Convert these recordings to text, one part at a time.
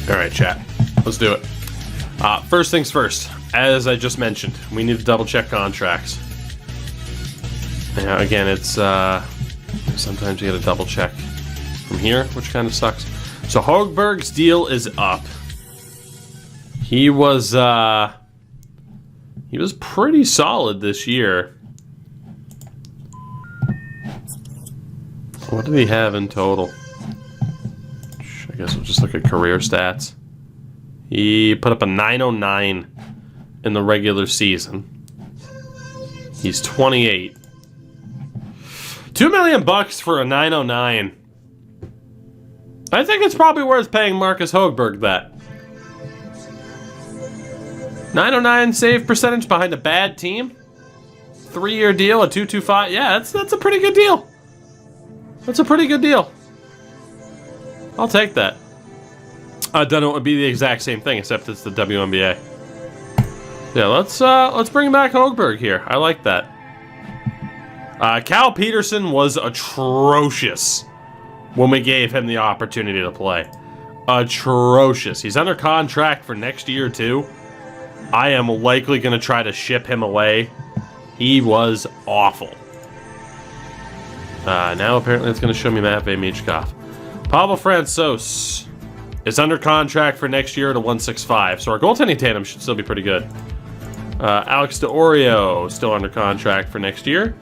All right, chat. Let's do it. First things first. As I just mentioned, we need to double check contracts. Now, again, it's sometimes you got to double check from here, which kind of sucks. So Hogberg's deal is up. He was pretty solid this year. What did he have in total? I guess we'll just look at career stats. He put up a 909 in the regular season. He's 28. $2 million for a 909. I think it's probably worth paying Marcus Hogberg that. 909 save percentage behind a bad team. 3-year deal at 225. Yeah, that's a pretty good deal. That's a pretty good deal. I'll take that. I don't know, it would be the exact same thing, except it's the WNBA. Yeah, let's bring back Hogberg here. I like that. Cal Peterson was atrocious when we gave him the opportunity to play. Atrocious. He's under contract for next year, too. I am likely going to try to ship him away. He was awful. Now apparently it's going to show me Matvey Michkov. Pavel Francouz is under contract for next year at a 165, so our goaltending tandem should still be pretty good. Alex DeOrio still under contract for next year.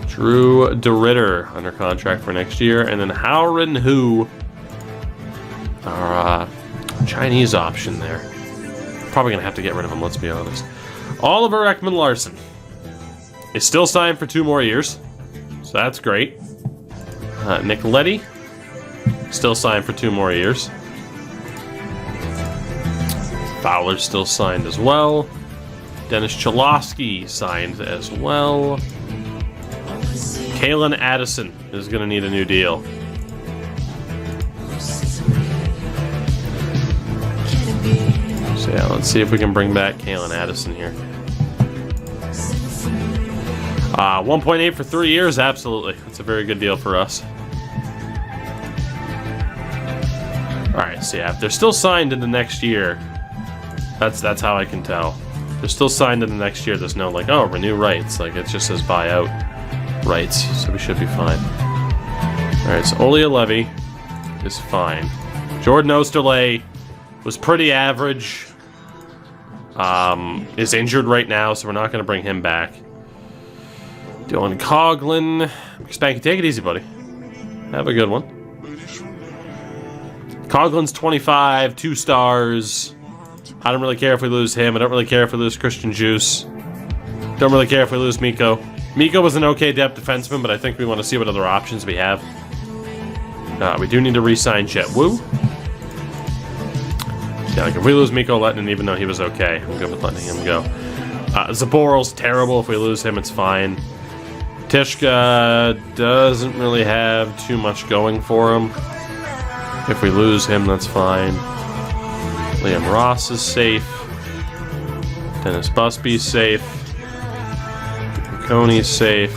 Drew DeRitter under contract for next year, and then Howren Hu, our Chinese option there. Probably gonna have to get rid of him, let's be honest. Oliver Ekman-Larsson is still signed for 2 more years, so that's great. Nick Leddy, still signed for 2 more years. Fowler's still signed as well. Dennis Cholowski signed as well. Kalen Addison is going to need a new deal. So yeah, let's see if we can bring back Kalen Addison here. 1.8 for 3 years, absolutely. That's a very good deal for us. Alright, so yeah, if they're still signed in the next year, that's how I can tell. They're still signed in the next year. There's no like, oh, renew rights. Like, it just says buyout rights, so we should be fine. Alright, so Olea Levy is fine. Jordan Osterley was pretty average. Is injured right now, so we're not going to bring him back. Dylan Coughlin. Spanky, take it easy, buddy. Have a good one. Coughlin's 25, 2 stars. I don't really care if we lose him. I don't really care if we lose Christian Juice. Don't really care if we lose Miko. Miko was an okay depth defenseman, but I think we want to see what other options we have. We do need to re-sign Chet Wu. Yeah, like if we lose Miko Lettinen, even though he was okay, I'm good with letting him go. Zaboral's terrible. If we lose him, it's fine. Tishka doesn't really have too much going for him. If we lose him, that's fine. Liam Ross is safe. Dennis Busby's safe. Coney's safe.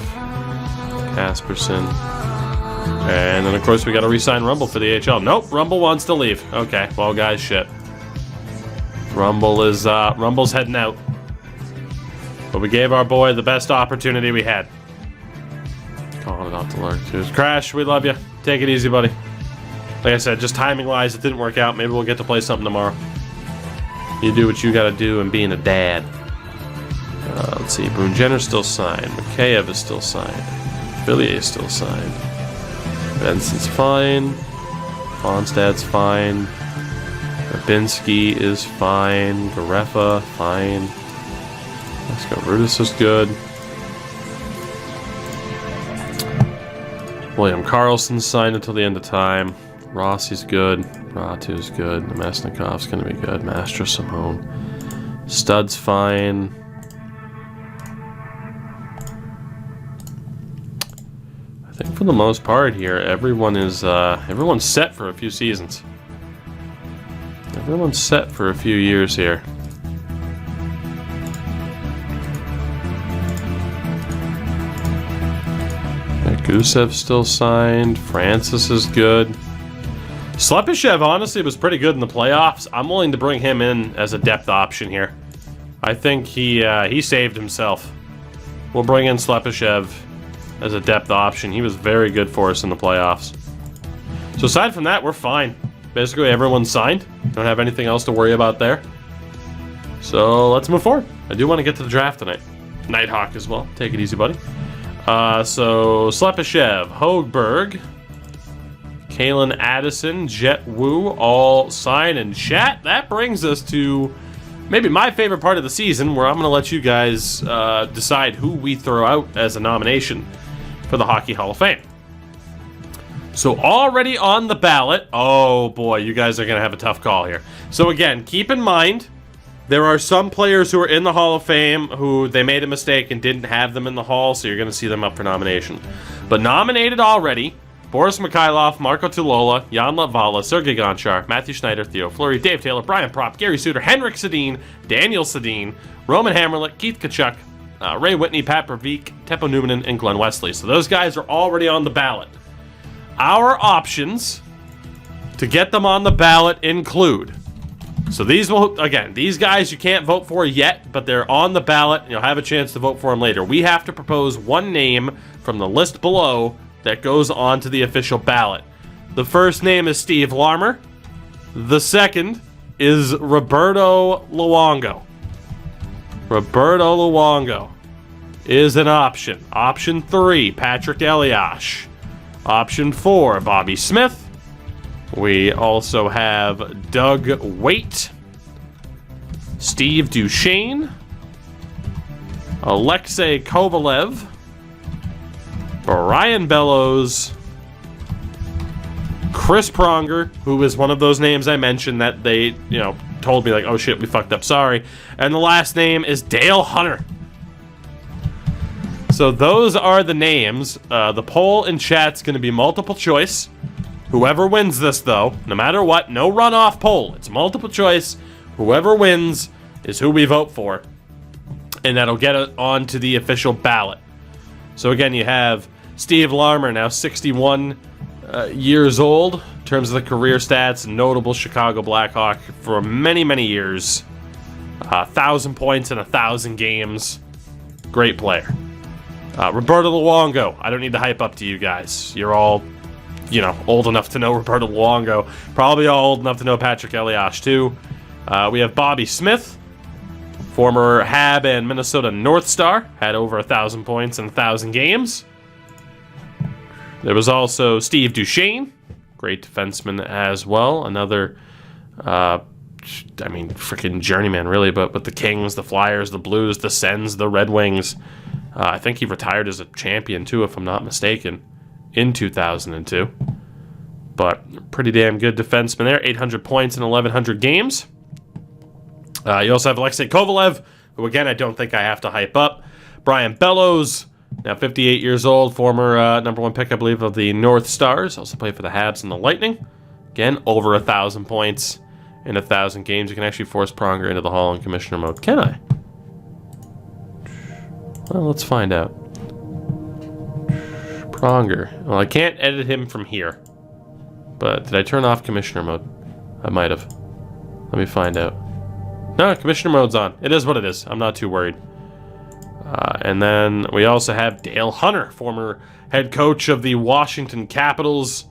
Casperson. And then, of course, we got to re-sign Rumble for the AHL. Nope, Rumble wants to leave. Okay, well, guys, shit. Rumble's heading out. But we gave our boy the best opportunity we had. Calling it off the Lark, too. Crash, we love you. Take it easy, buddy. Like I said, just timing-wise, it didn't work out. Maybe we'll get to play something tomorrow. You do what you gotta do and being a dad. Let's see. Boone Jenner's still signed. Mikheyev is still signed. Villiers is still signed. Benson's fine. Fonstad's fine. Babinski is fine. Garefa, fine. Let's go. Rudis is good. William Karlsson's signed until the end of time. Rossi's good. Ratu's good. Nemesnikov's gonna be good. Master Simone. Stud's fine. I think for the most part here, everyone's set for a few seasons. Everyone's set for a few years here. Gusev's still signed. Francis is good. Slepyshev honestly was pretty good in the playoffs. I'm willing to bring him in as a depth option here. I think he saved himself. We'll bring in Slepyshev as a depth option. He was very good for us in the playoffs. So aside from that, we're fine. Basically, everyone's signed. Don't have anything else to worry about there. So let's move forward. I do want to get to the draft tonight. Nighthawk as well. Take it easy, buddy. So Slepyshev, Hoegberg, Kalen Addison, Jet Wu, all sign and chat. That brings us to maybe my favorite part of the season, where I'm going to let you guys decide who we throw out as a nomination for the Hockey Hall of Fame. So already on the ballot, oh boy, you guys are going to have a tough call here. So again, keep in mind, there are some players who are in the Hall of Fame who they made a mistake and didn't have them in the Hall, so you're going to see them up for nomination. But nominated already, Boris Mikhailov, Marco Tulola, Jan Latvala, Sergei Gonchar, Matthew Schneider, Theo Fleury, Dave Taylor, Brian Propp, Gary Suter, Henrik Sedin, Daniel Sedin, Roman Hammerlick, Keith Tkachuk, Ray Whitney, Pat Pravik, Teppo Numminen, and Glenn Wesley. So those guys are already on the ballot. Our options to get them on the ballot include, so these will, again, these guys you can't vote for yet, but they're on the ballot and you'll have a chance to vote for them later. We have to propose one name from the list below that goes on to the official ballot. The first name is Steve Larmer. The second is Roberto Luongo. Roberto Luongo is an option. Option 3, Patrick Eliash. Option 4, Bobby Smith. We also have Doug Waite, Steve Duchesne, Alexei Kovalev, Brian Bellows, Chris Pronger, who is one of those names I mentioned that they, told me like, oh shit, we fucked up, sorry. And the last name is Dale Hunter. So those are the names. The poll in chat's going to be multiple choice. Whoever wins this, though, no matter what, no runoff poll. It's multiple choice. Whoever wins is who we vote for. And that'll get it onto the official ballot. So again, you have Steve Larmer, now 61 years old. In terms of the career stats, notable Chicago Blackhawk for many, many years. 1,000 points in 1,000 games. Great player. Roberto Luongo, I don't need to hype up to you guys. You're all, old enough to know Roberto Luongo. Probably all old enough to know Patrick Eliash, too. We have Bobby Smith, former Hab and Minnesota North Star. Had over 1,000 points in 1,000 games. There was also Steve Duchesne, great defenseman as well. Another, freaking journeyman, really, but with the Kings, the Flyers, the Blues, the Sens, the Red Wings. I think he retired as a champion, too, if I'm not mistaken, in 2002. But pretty damn good defenseman there. 800 points in 1,100 games. You also have Alexei Kovalev, who, again, I don't think I have to hype up. Brian Bellows, now 58 years old, former number 1 pick, I believe, of the North Stars. Also played for the Habs and the Lightning. Again, over 1,000 points in 1,000 games. You can actually force Pronger into the Hall in commissioner mode. Can I? Well, let's find out. Pronger. Well, I can't edit him from here. But did I turn off commissioner mode? I might have. Let me find out. No, commissioner mode's on. It is what it is. I'm not too worried. And then we also have Dale Hunter, former head coach of the Washington Capitals.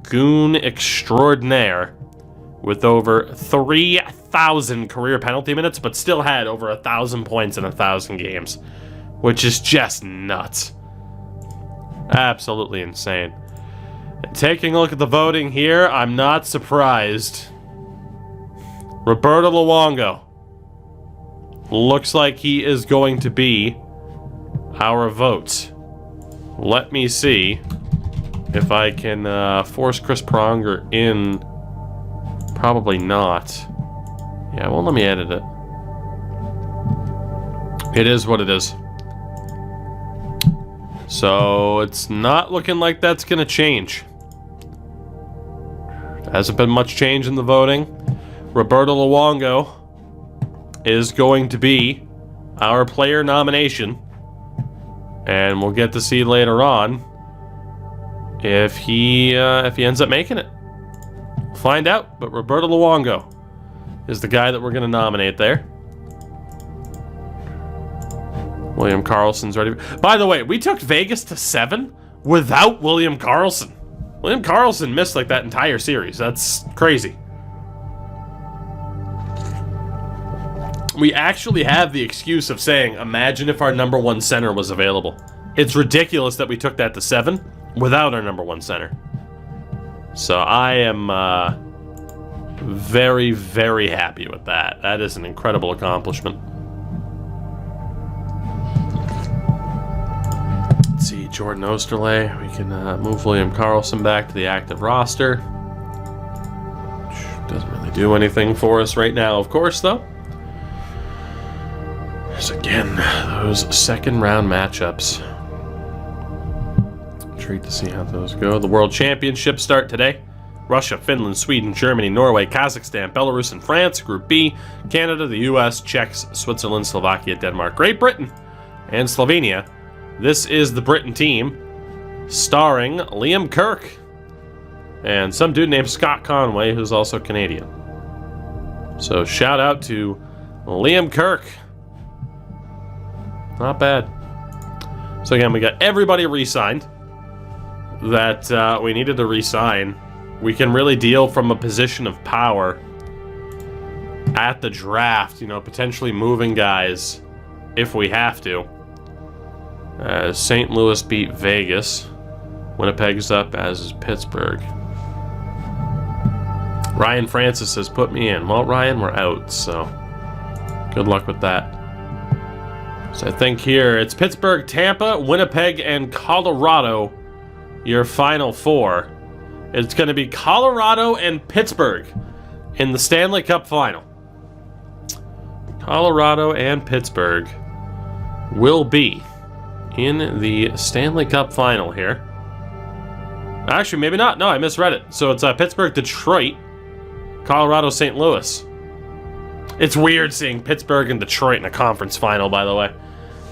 Goon extraordinaire. With over 3,000 career penalty minutes, but still had over 1,000 points in 1,000 games. Which is just nuts. Absolutely insane. And taking a look at the voting here, I'm not surprised. Roberto Luongo. Looks like he is going to be our vote. Let me see if I can force Chris Pronger in. Probably not. Yeah, it won't let me edit it. It is what it is. So it's not looking like that's going to change. There hasn't been much change in the voting. Roberto Luongo is going to be our player nomination. And we'll get to see later on if he ends up making it. find out, but Roberto Luongo is the guy that we're going to nominate there. William Karlsson's ready. By the way, we took Vegas to 7 without William Karlsson. William Karlsson missed like that entire series. That's crazy. We actually have the excuse of saying, imagine if our #1 center was available. It's ridiculous that we took that to 7 without our #1 center. So I am very, very happy with that. That is an incredible accomplishment. Let's see, Jordan Osterley. We can move William Karlsson back to the active roster. Which doesn't really do anything for us right now, of course, though. There's again those second-round matchups. Treat to see how those go. The World Championships start today. Russia, Finland, Sweden, Germany, Norway, Kazakhstan, Belarus, and France. Group B, Canada, the US, Czechs, Switzerland, Slovakia, Denmark, Great Britain, and Slovenia. This is the Britain team, starring Liam Kirk and some dude named Scott Conway, who's also Canadian. So shout out to Liam Kirk. Not bad. So again, we got everybody re-signed that we needed to re-sign. We can really deal from a position of power at the draft, you know, potentially moving guys if we have to. St. Louis beat Vegas. Winnipeg's up, as is Pittsburgh. Ryan Francis says, put me in. Well, Ryan, we're out, so good luck with that. So I think here it's Pittsburgh, Tampa, Winnipeg, and Colorado, your final 4. It's going to be Colorado and Pittsburgh in the Stanley Cup final. Colorado and Pittsburgh will be in the Stanley Cup final here. Actually, maybe not. No, I misread it. So it's Pittsburgh, Detroit, Colorado, St. Louis. It's weird seeing Pittsburgh and Detroit in a conference final, by the way,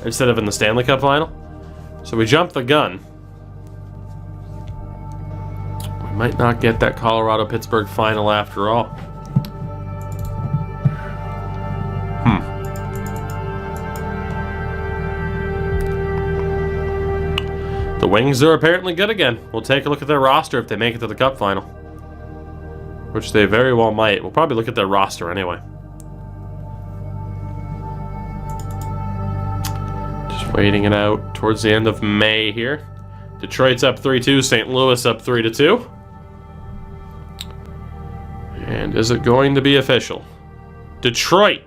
instead of in the Stanley Cup final. So we jumped the gun. We might not get that Colorado-Pittsburgh final after all. The Wings are apparently good again. We'll take a look at their roster if they make it to the Cup final, which they very well might. We'll probably look at their roster anyway. Just waiting it out towards the end of May here. Detroit's up 3-2. St. Louis up 3-2. And is it going to be official? Detroit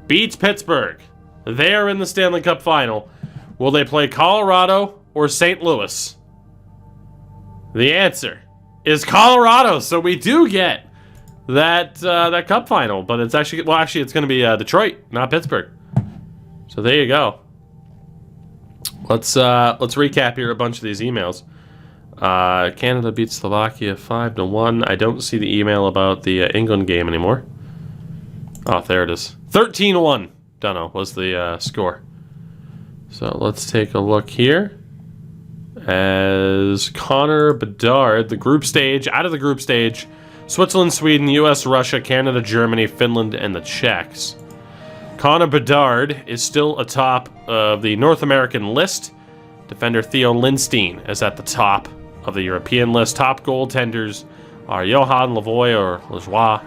beats Pittsburgh. They are in the Stanley Cup final. Will they play Colorado or St. Louis? The answer is Colorado. So we do get that that Cup final, but it's actually it's going to be Detroit, not Pittsburgh. So there you go. Let's recap here a bunch of these emails. Canada beats Slovakia 5-1. I don't see the email about the England game anymore. Oh, there it is. 13-1. Dunno was the score. So let's take a look here. As Connor Bedard, the group stage, out of the group stage, Switzerland, Sweden, US, Russia, Canada, Germany, Finland, and the Czechs. Connor Bedard is still atop of the North American list. Defender Theo Lindstein is at the top of the European list. Top goaltenders are Johan Lavoie or Lajoie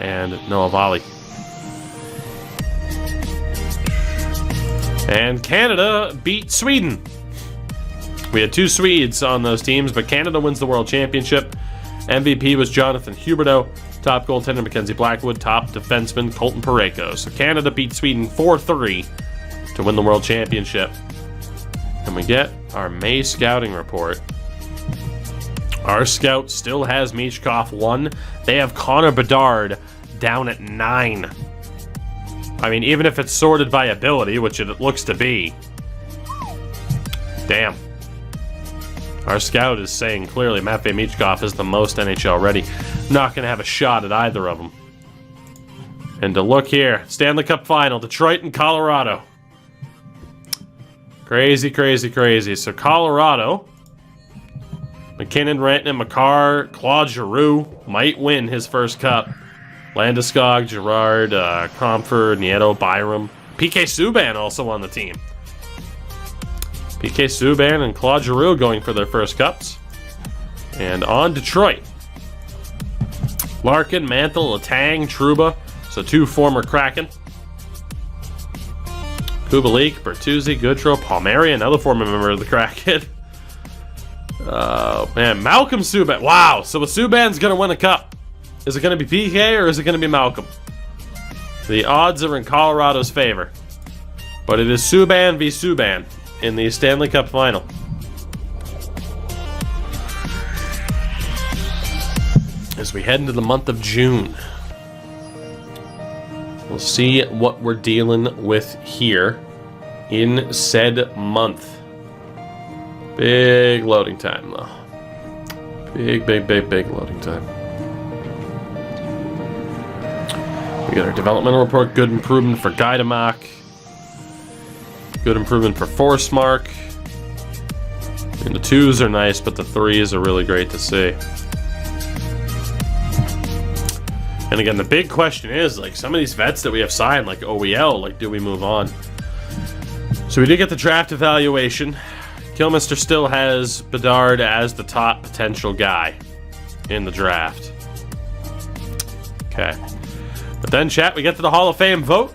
and Noah Valley. And Canada beat Sweden. We had 2 Swedes on those teams, but Canada wins the World Championship. MVP was Jonathan Huberdeau. Top goaltender Mackenzie Blackwood. Top defenseman Colton Parayko. So Canada beat Sweden 4-3 to win the World Championship. And we get our May scouting report. Our scout still has Michkov 1. They have Connor Bedard down at 9. I mean, even if it's sorted by ability, which it looks to be. Damn. Our scout is saying clearly Matvei Michkov is the most NHL ready. Not going to have a shot at either of them. And to look here, Stanley Cup final, Detroit and Colorado. Crazy, crazy, crazy. So Colorado McKinnon, Rantanen, Makar, Claude Giroux might win his first cup. Landeskog, Girard, Comfort, Nieto, Byram. PK Subban also on the team. PK Subban and Claude Giroux going for their first cups. And on Detroit. Larkin, Mantle, Letang, Trouba. So 2 former Kraken. Kubalik, Bertuzzi, Goodrow, Palmieri, another former member of the Kraken. Man, Malcolm Subban. Wow, so Subban's going to win a cup. Is it going to be PK or is it going to be Malcolm? The odds are in Colorado's favor. But it is Subban v. Subban in the Stanley Cup final. As we head into the month of June. We'll see what we're dealing with here in said month. Big loading time, though. Big loading time. We got our developmental report. Good improvement for Gaidamak. Good improvement for Forsmark. And the 2s are nice, but the 3s are really great to see. And again, the big question is, like, some of these vets that we have signed, like OEL, like, do we move on? So we did get the draft evaluation. Kilmister still has Bedard as the top potential guy in the draft. Okay. But then, chat, we get to the Hall of Fame vote.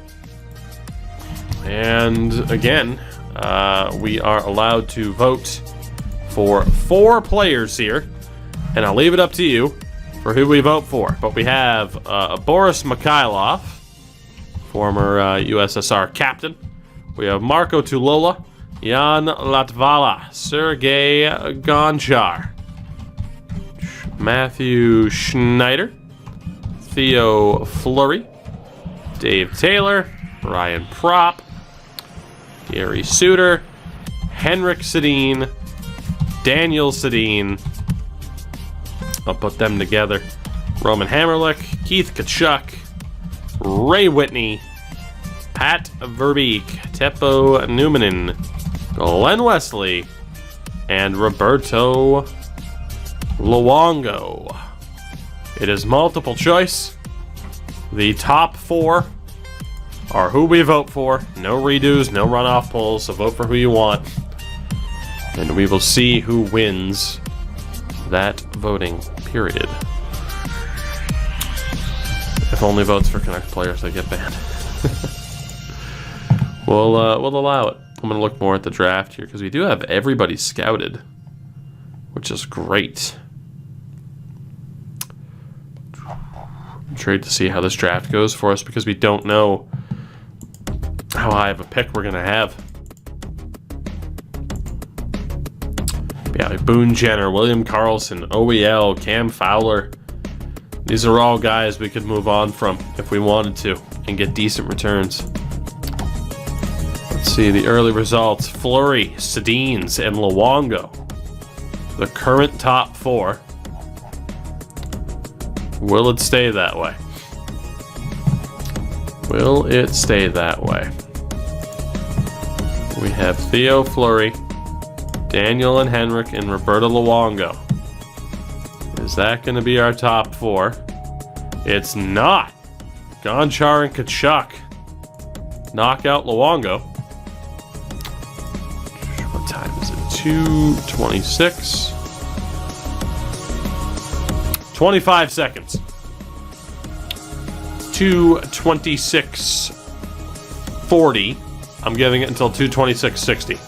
And again, we are allowed to vote for 4 players here. And I'll leave it up to you for who we vote for. But we have Boris Mikhailov, former USSR captain. We have Marco Tulola, Jan Latvala, Sergei Gonchar, Matthew Schneider, Theo Fleury, Dave Taylor, Ryan Propp, Gary Suter, Henrik Sedin, Daniel Sedin. I'll put them together. Roman Hammerlick, Keith Kachuk, Ray Whitney, Pat Verbeek, Teppo Numanen, Glenn Wesley, and Roberto Luongo. It is multiple choice. The top 4 are who we vote for. No redos, no runoff polls, so vote for who you want. And we will see who wins that voting period. If only votes for Canucks players that get banned. We'll allow it. I'm going to look more at the draft here because we do have everybody scouted, which is great. I'm intrigued to see how this draft goes for us because we don't know how high of a pick we're going to have. Yeah, like Boone Jenner, William Karlsson, OEL, Cam Fowler. These are all guys we could move on from if we wanted to and get decent returns. Let's see the early results. Fleury, Sedins, and Luongo. The current top 4. Will it stay that way? Will it stay that way? We have Theo Fleury, Daniel and Henrik, and Roberto Luongo. Is that going to be our top 4? It's not. Gonchar and Kachuk knock out Luongo. What time is it? 2:26. 25 seconds. 2:26:40. I'm giving it until 2:26:60.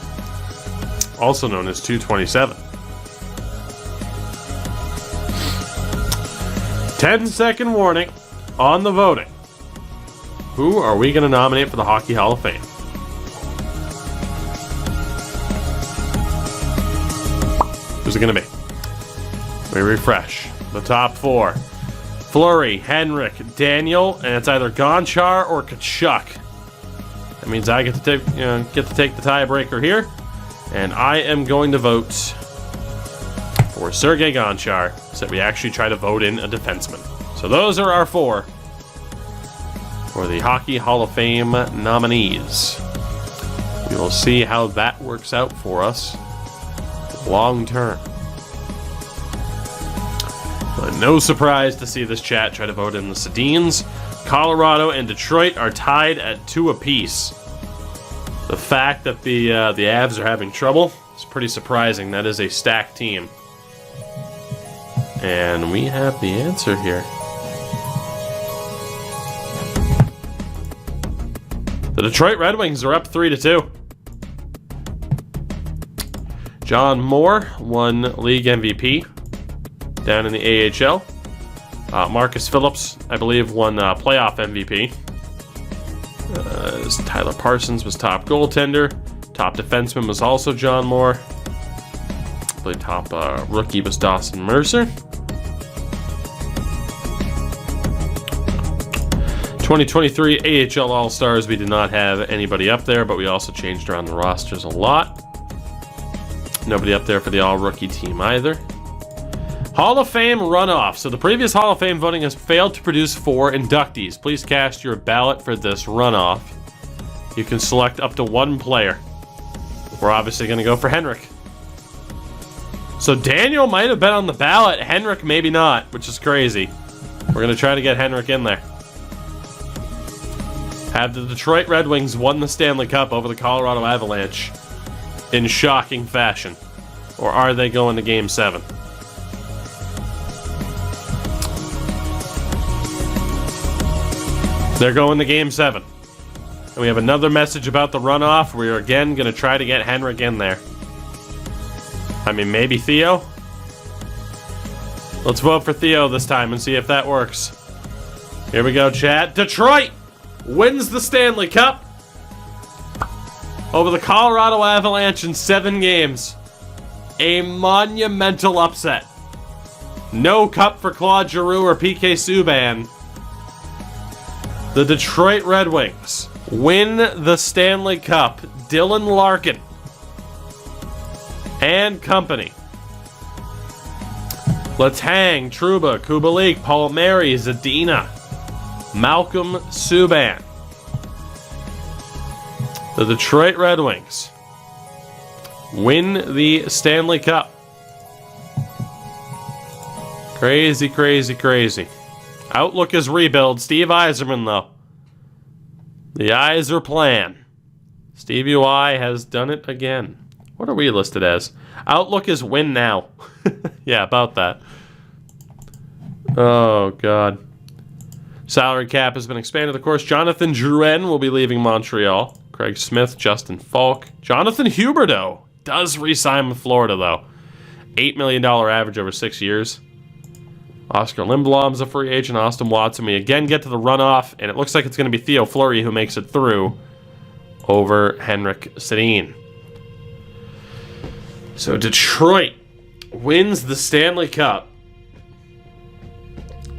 Also known as 2:27. 10-second warning on the voting. Who are we going to nominate for the Hockey Hall of Fame? Who's it going to be? We refresh. The top 4. Fleury, Henrik, Daniel, and it's either Gonchar or Kachuk. That means I get to take the tiebreaker here. And I am going to vote for Sergei Gonchar, so that we actually try to vote in a defenseman. So those are our 4 for the Hockey Hall of Fame nominees. We will see how that works out for us long term. No surprise to see this chat try to vote in the Sedins. Colorado and Detroit are tied at 2 apiece. The fact that the Avs are having trouble is pretty surprising. That is a stacked team. And we have the answer here. The Detroit Red Wings are up 3-2. John Moore won league MVP down in the AHL. Marcus Phillips, I believe, won playoff MVP. Tyler Parsons was top goaltender. Top defenseman was also John Moore. I believe top rookie was Dawson Mercer. 2023 AHL All-Stars, we did not have anybody up there, but we also changed around the rosters a lot. Nobody up there for the all-rookie team either. Hall of Fame runoff. So the previous Hall of Fame voting has failed to produce 4 inductees. Please cast your ballot for this runoff. You can select up to 1 player. We're obviously going to go for Henrik. So Daniel might have been on the ballot. Henrik maybe not, which is crazy. We're going to try to get Henrik in there. Have the Detroit Red Wings won the Stanley Cup over the Colorado Avalanche in shocking fashion? Or are they going to Game 7? They're going to Game 7. And we have another message about the runoff. We're again going to try to get Henrik in there. I mean, maybe Theo? Let's vote for Theo this time and see if that works. Here we go, chat. Detroit wins the Stanley Cup over the Colorado Avalanche in 7 games. A monumental upset. No cup for Claude Giroux or PK Subban. The Detroit Red Wings win the Stanley Cup. Dylan Larkin and company. Letang, Trouba, Kubalik, Palmieri, Zadina, Malcolm Subban. The Detroit Red Wings win the Stanley Cup. Crazy, crazy, crazy. Outlook is rebuild. Steve Yzerman, though. The Yzer plan. Stevie Y has done it again. What are we listed as? Outlook is win now. Yeah, about that. Oh, God. Salary cap has been expanded, of course. Jonathan Drouin will be leaving Montreal. Craig Smith, Justin Falk. Jonathan Huberdeau does re-sign with Florida, though. $8 million average over 6 years. Oscar Lindblom's a free agent. Austin Watson. We again get to the runoff, and it looks like it's going to be Theo Fleury who makes it through over Henrik Sedin. So Detroit wins the Stanley Cup.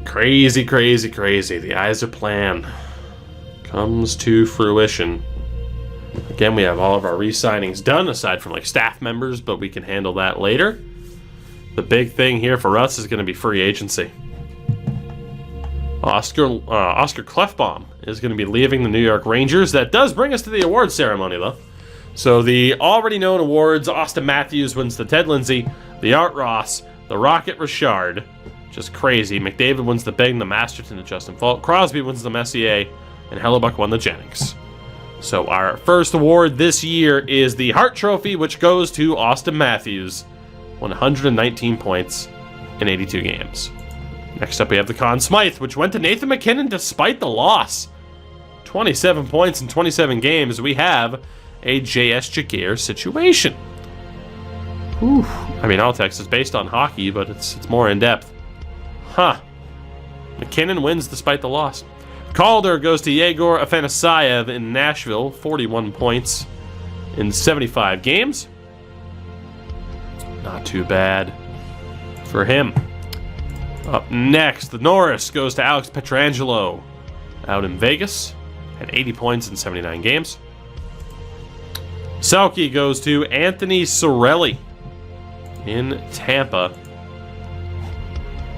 Crazy, crazy, crazy. The Yzer plan comes to fruition. Again, we have all of our re-signings done, aside from like staff members, but we can handle that later. The big thing here for us is going to be free agency. Oscar Klefbom is going to be leaving the New York Rangers. That does bring us to the awards ceremony, though. So the already known awards: Austin Matthews wins the Ted Lindsay, the Art Ross, the Rocket Richard, just crazy. McDavid wins the Bing, the Masterton, the Justin Falk. Crosby wins the Messier, and Hellebuck won the Jennings. So our first award this year is the Hart Trophy, which goes to Austin Matthews. 119 points in 82 games. Next up, we have the Conn Smythe, which went to Nathan MacKinnon despite the loss. 27 points in 27 games. We have a J.S. Jagger situation. Whew. I mean, all text is based on hockey, but it's more in-depth. Huh. MacKinnon wins despite the loss. Calder goes to Yegor Afanasayev in Nashville. 41 points in 75 games. Not too bad for him. Up next, the Norris goes to Alex Pietrangelo out in Vegas. Had 80 points in 79 games. Selke goes to Anthony Cirelli in Tampa.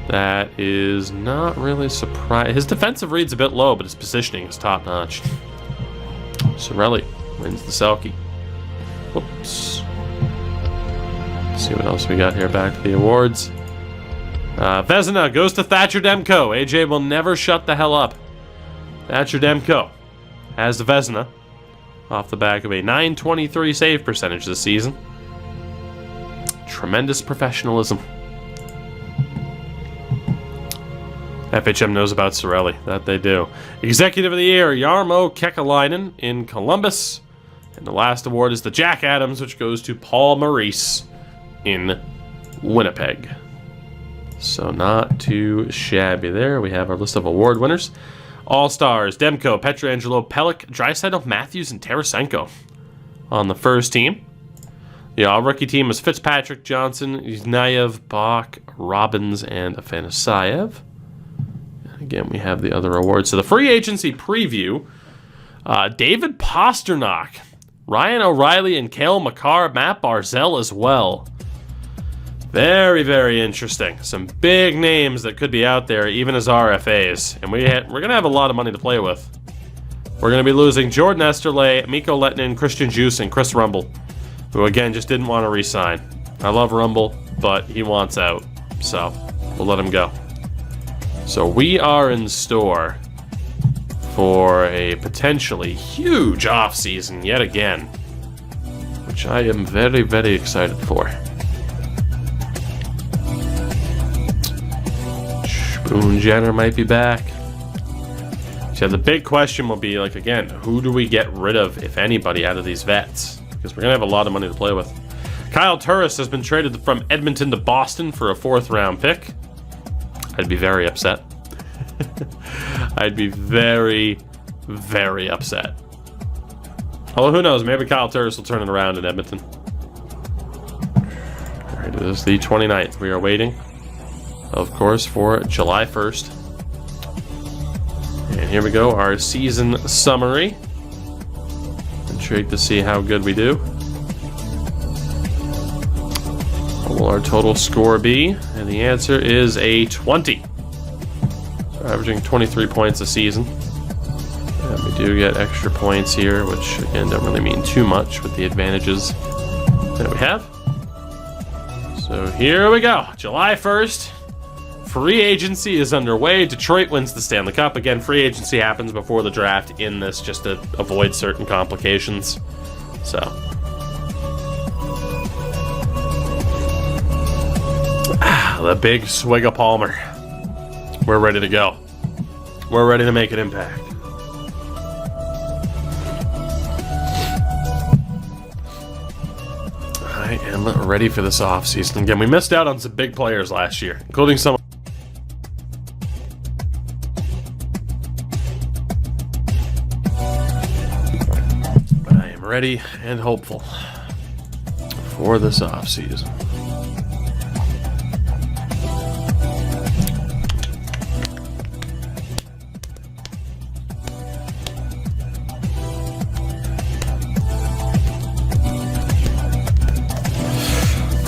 That is not really surprising. His defensive read's a bit low, but his positioning is top-notch. Cirelli wins the Selke. Whoops. Let's see what else we got here. Back to the awards. Vezina goes to Thatcher Demko. AJ will never shut the hell up. Thatcher Demko has the Vezina off the back of a 923 save percentage this season. Tremendous professionalism. FHM knows about Cirelli. That they do. Executive of the Year, Jarmo Kekalainen in Columbus. And the last award is the Jack Adams, which goes to Paul Maurice in Winnipeg. So not too shabby there. We have our list of award winners. All-Stars, Demko, Pietrangelo, Pelech, Draisaitl, Matthews, and Tarasenko on the first team. The all-rookie team was Fitzpatrick, Johnson, Yuznayev, Bach, Robbins, and Afanasayev. Again, we have the other awards. So the free agency preview, David Pasternak, Ryan O'Reilly, and Cale Makar, Matt Barzell as well. Very, very interesting. Some big names that could be out there, even as RFAs. And we're going to have a lot of money to play with. We're going to be losing Jordan Esterle, Mikko Lehtinen, Christian Djoos, and Chris Rumble, who, again, just didn't want to re-sign. I love Rumble, but he wants out. So we'll let him go. So we are in store for a potentially huge offseason yet again, which I am very, very excited for. Boone Jenner might be back. So the big question will be, like, again, who do we get rid of, if anybody, out of these vets? Because we're going to have a lot of money to play with. Kyle Turris has been traded from Edmonton to Boston for a 4th-round pick. I'd be very upset. I'd be very, very upset. Although, who knows? Maybe Kyle Turris will turn it around in Edmonton. All right, it is the 29th. We are waiting, of course, for July 1st. And here we go, our season summary. Intrigued to see how good we do. What will our total score be? And the answer is a 20. So averaging 23 points a season. And we do get extra points here, which, again, don't really mean too much with the advantages that we have. So here we go, July 1st. Free agency is underway. Detroit wins the Stanley Cup. Again, free agency happens before the draft in this, just to avoid certain complications. So. The big swig of Palmer. We're ready to go. We're ready to make an impact. I am ready for this offseason. Again, we missed out on some big players last year, including some. Ready and hopeful for this offseason.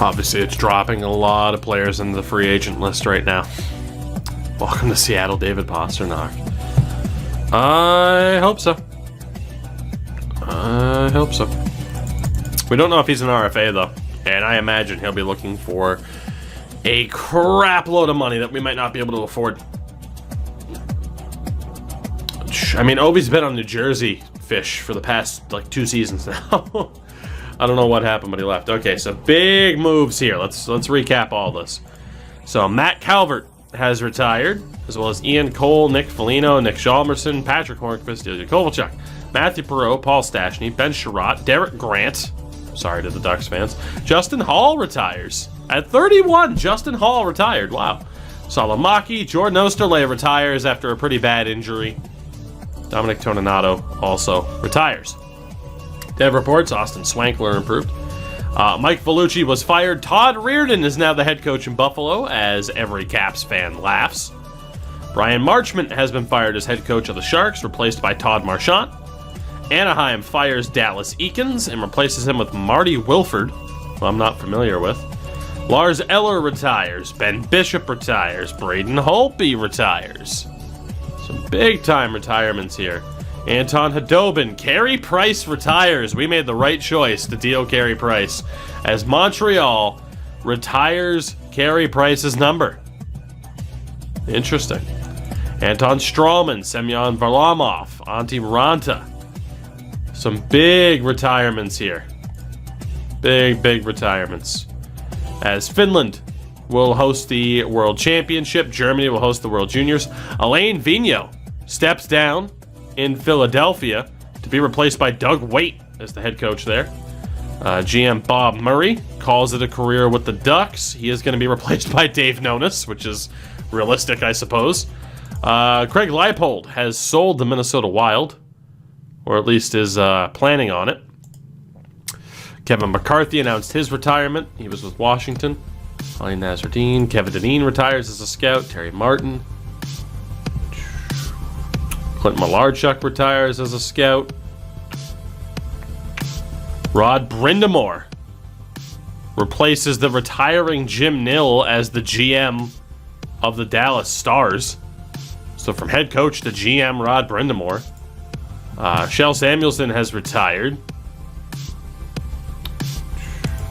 Obviously, it's dropping a lot of players into the free agent list right now. Welcome to Seattle, David Pasternak. I hope so. I hope so. We don't know if he's an RFA, though. And I imagine he'll be looking for a crap load of money that we might not be able to afford. I mean, Obi's been on New Jersey fish for the past, 2 seasons now. I don't know what happened, but he left. Okay, so big moves here. Let's recap all this. So Matt Calvert has retired, as well as Ian Cole, Nick Foligno, Nick Hjalmarsson, Patrick Hornqvist, Ilya Kovalchuk, Matthew Perreault, Paul Stastny, Ben Sherratt, Derek Grant. Sorry to the Ducks fans. Justin Hall retires. At 31, Justin Hall retired. Wow. Salamaki, Jordan Osterley retires after a pretty bad injury. Dominic Toninato also retires. Dev reports Austin Swankler improved. Mike Vellucci was fired. Todd Reardon is now the head coach in Buffalo, as every Caps fan laughs. Brian Marchment has been fired as head coach of the Sharks, replaced by Todd Marchant. Anaheim fires Dallas Eakins and replaces him with Marty Wilford, who I'm not familiar with. Lars Eller retires. Ben Bishop retires. Braden Holtby retires. Some big-time retirements here. Anton Khudobin. Carey Price retires. We made the right choice to deal Carey Price, as Montreal retires Carey Price's number. Interesting. Anton Strawman, Semyon Varlamov, Antti Ranta. Some big retirements here. Big retirements. As Finland will host the World Championship, Germany will host the World Juniors. Alain Vigneault steps down in Philadelphia to be replaced by Doug Waite as the head coach there. GM Bob Murray calls it a career with the Ducks. He is going to be replaced by Dave Nonis, which is realistic, I suppose. Craig Leipold has sold the Minnesota Wild, or at least is planning on it. Kevin McCarthy announced his retirement. He was with Washington. Ali Nazardine. Kevin Dineen retires as a scout. Terry Martin. Clinton Malarchuk retires as a scout. Rod Brindamore replaces the retiring Jim Nill as the GM of the Dallas Stars. So from head coach to GM Rod Brindamore. Shel Samuelson has retired.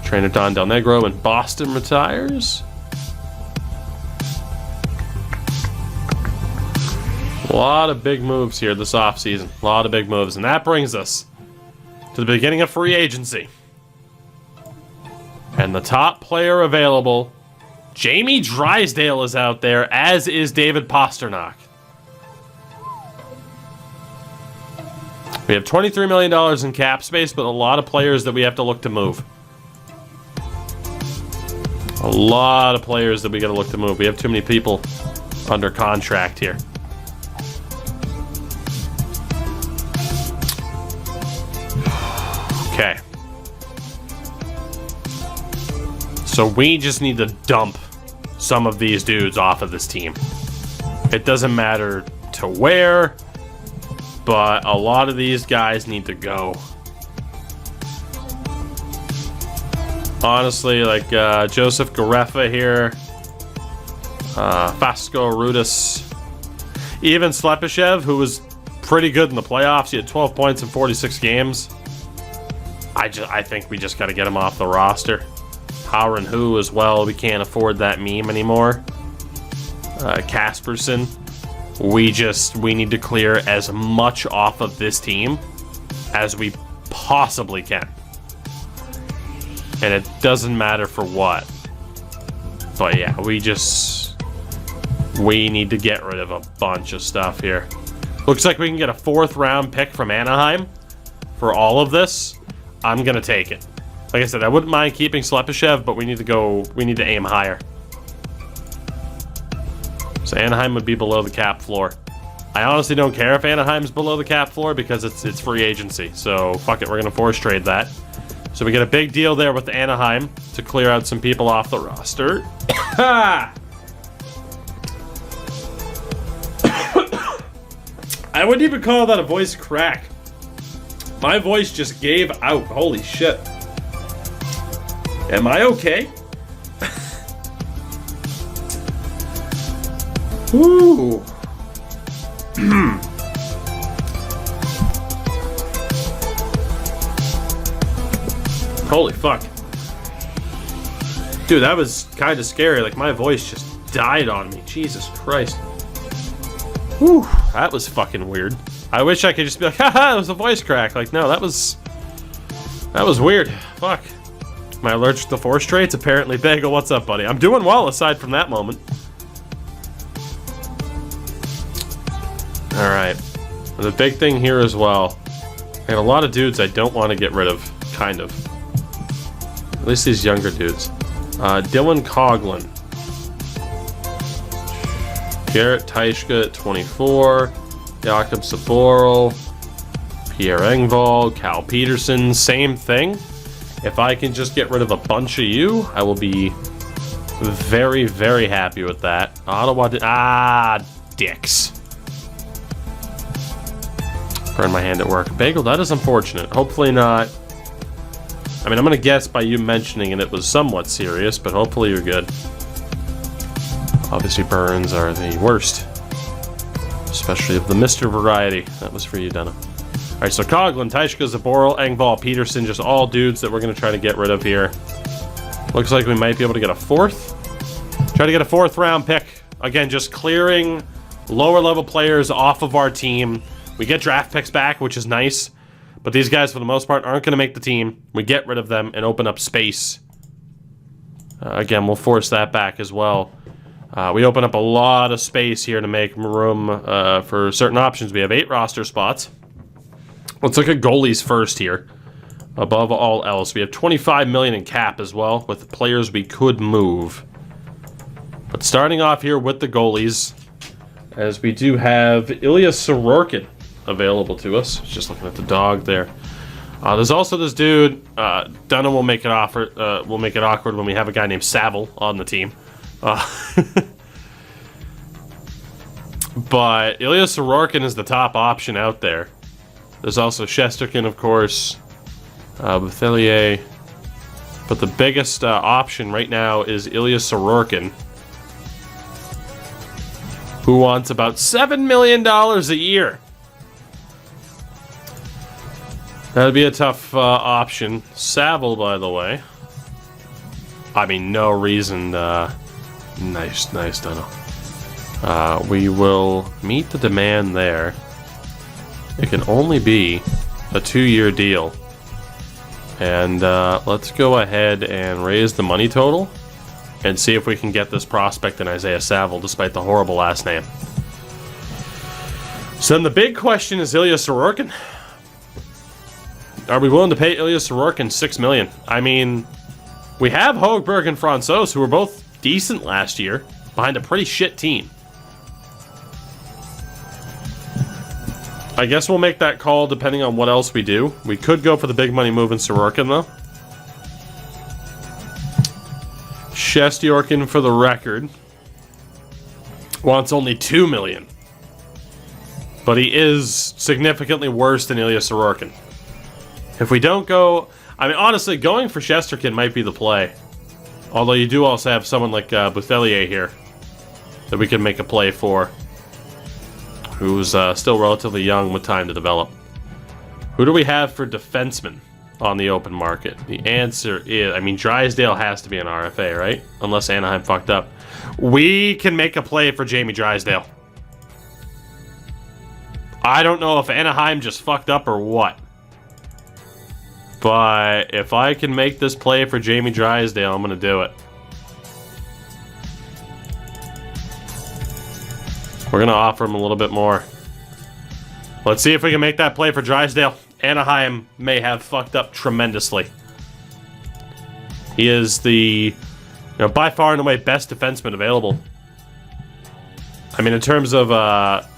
Trainer Don Del Negro in Boston retires. A lot of big moves here this offseason. A lot of big moves. And that brings us to the beginning of free agency. And the top player available, Jamie Drysdale, is out there, as is David Pasternak. We have $23 million in cap space, but a lot of players that we have to look to move. A lot of players that we got to look to move. We have too many people under contract here. Okay. So we just need to dump some of these dudes off of this team. It doesn't matter to where, but a lot of these guys need to go. Honestly, like Joseph Garefa here, Fasco Rudis, even Slepyshev, who was pretty good in the playoffs. He had 12 points in 46 games. I think we just got to get him off the roster. Howren Hu as well. We can't afford that meme anymore. Kasperson. We need to clear as much off of this team as we possibly can. And it doesn't matter for what. But yeah, we need to get rid of a bunch of stuff here. Looks like we can get a 4th round pick from Anaheim for all of this. I'm gonna take it. Like I said, I wouldn't mind keeping Slepyshev, but we need to aim higher. So Anaheim would be below the cap floor. I honestly don't care if Anaheim's below the cap floor because it's free agency. So fuck it, we're gonna force trade that. So we get a big deal there with Anaheim to clear out some people off the roster. I wouldn't even call that a voice crack. My voice just gave out. Holy shit. Am I okay? Ooh. Holy fuck. Dude, that was kind of scary. Like, my voice just died on me. Jesus Christ. Whew, that was fucking weird. I wish I could just be like, haha, it was a voice crack. Like, no, that was weird. Fuck. Am I allergic to force traits? Apparently. Bagel, what's up, buddy? I'm doing well aside from that moment. Alright. The big thing here as well. I got a lot of dudes I don't want to get rid of. Kind of. At least these younger dudes. Dylan Coughlin. Garrett Teichka at 24. Jakob Saboril. Pierre Engvall. Cal Peterson. Same thing. If I can just get rid of a bunch of you, I will be very, very happy with that. Ottawa dicks. Burn my hand at work. Bagel, that is unfortunate. Hopefully not. I mean, I'm going to guess by you mentioning it was somewhat serious, but hopefully you're good. Obviously, burns are the worst. Especially of the Mr. variety. That was for you, Denham. Alright, so Coughlin, Teichka, Zaboral, Engvall, Peterson, just all dudes that we're going to try to get rid of here. Looks like we might be able to get a 4th. Try to get a 4th round pick Again, just clearing lower level players off of our team. We get draft picks back, which is nice. But these guys, for the most part, aren't going to make the team. We get rid of them and open up space. Again, we'll force that back as well. We open up a lot of space here to make room for certain options. We have 8 roster spots. Let's look at goalies first here. Above all else, we have 25 million in cap as well with players we could move. But starting off here with the goalies, as we do have Ilya Sorokin available to us. Just looking at the dog there. There's also this dude. Dunham will make it awkward when we have a guy named Saville on the team. But Ilya Sorokin is the top option out there. There's also Shesterkin, of course. Bethelier. But the biggest option right now is Ilya Sorokin, who wants about $7 million a year. That'd be a tough option. Saville, by the way. I mean, no reason. Nice, Dunno. We will meet the demand there. It can only be a 2-year deal. And let's go ahead and raise the money total and see if we can get this prospect in Isaiah Saville, despite the horrible last name. So then the big question is Ilya Sorokin. Are we willing to pay Ilya Sorokin $6 million? I mean, we have Högberg and Francois, who were both decent last year, behind a pretty shit team. I guess we'll make that call depending on what else we do. We could go for the big money move in Sorokin, though. Shesterkin, for the record, wants only $2 million. But he is significantly worse than Ilya Sorokin. If we don't go... I mean, honestly, going for Shesterkin might be the play. Although you do also have someone like Bethelier here that we can make a play for, who's still relatively young with time to develop. Who do we have for defensemen on the open market? The answer is... I mean, Drysdale has to be an RFA, right? Unless Anaheim fucked up. We can make a play for Jamie Drysdale. I don't know if Anaheim just fucked up or what. But if I can make this play for Jamie Drysdale, I'm going to do it. We're going to offer him a little bit more. Let's see if we can make that play for Drysdale. Anaheim may have fucked up tremendously. He is the, by far and away best defenseman available. I mean, in terms of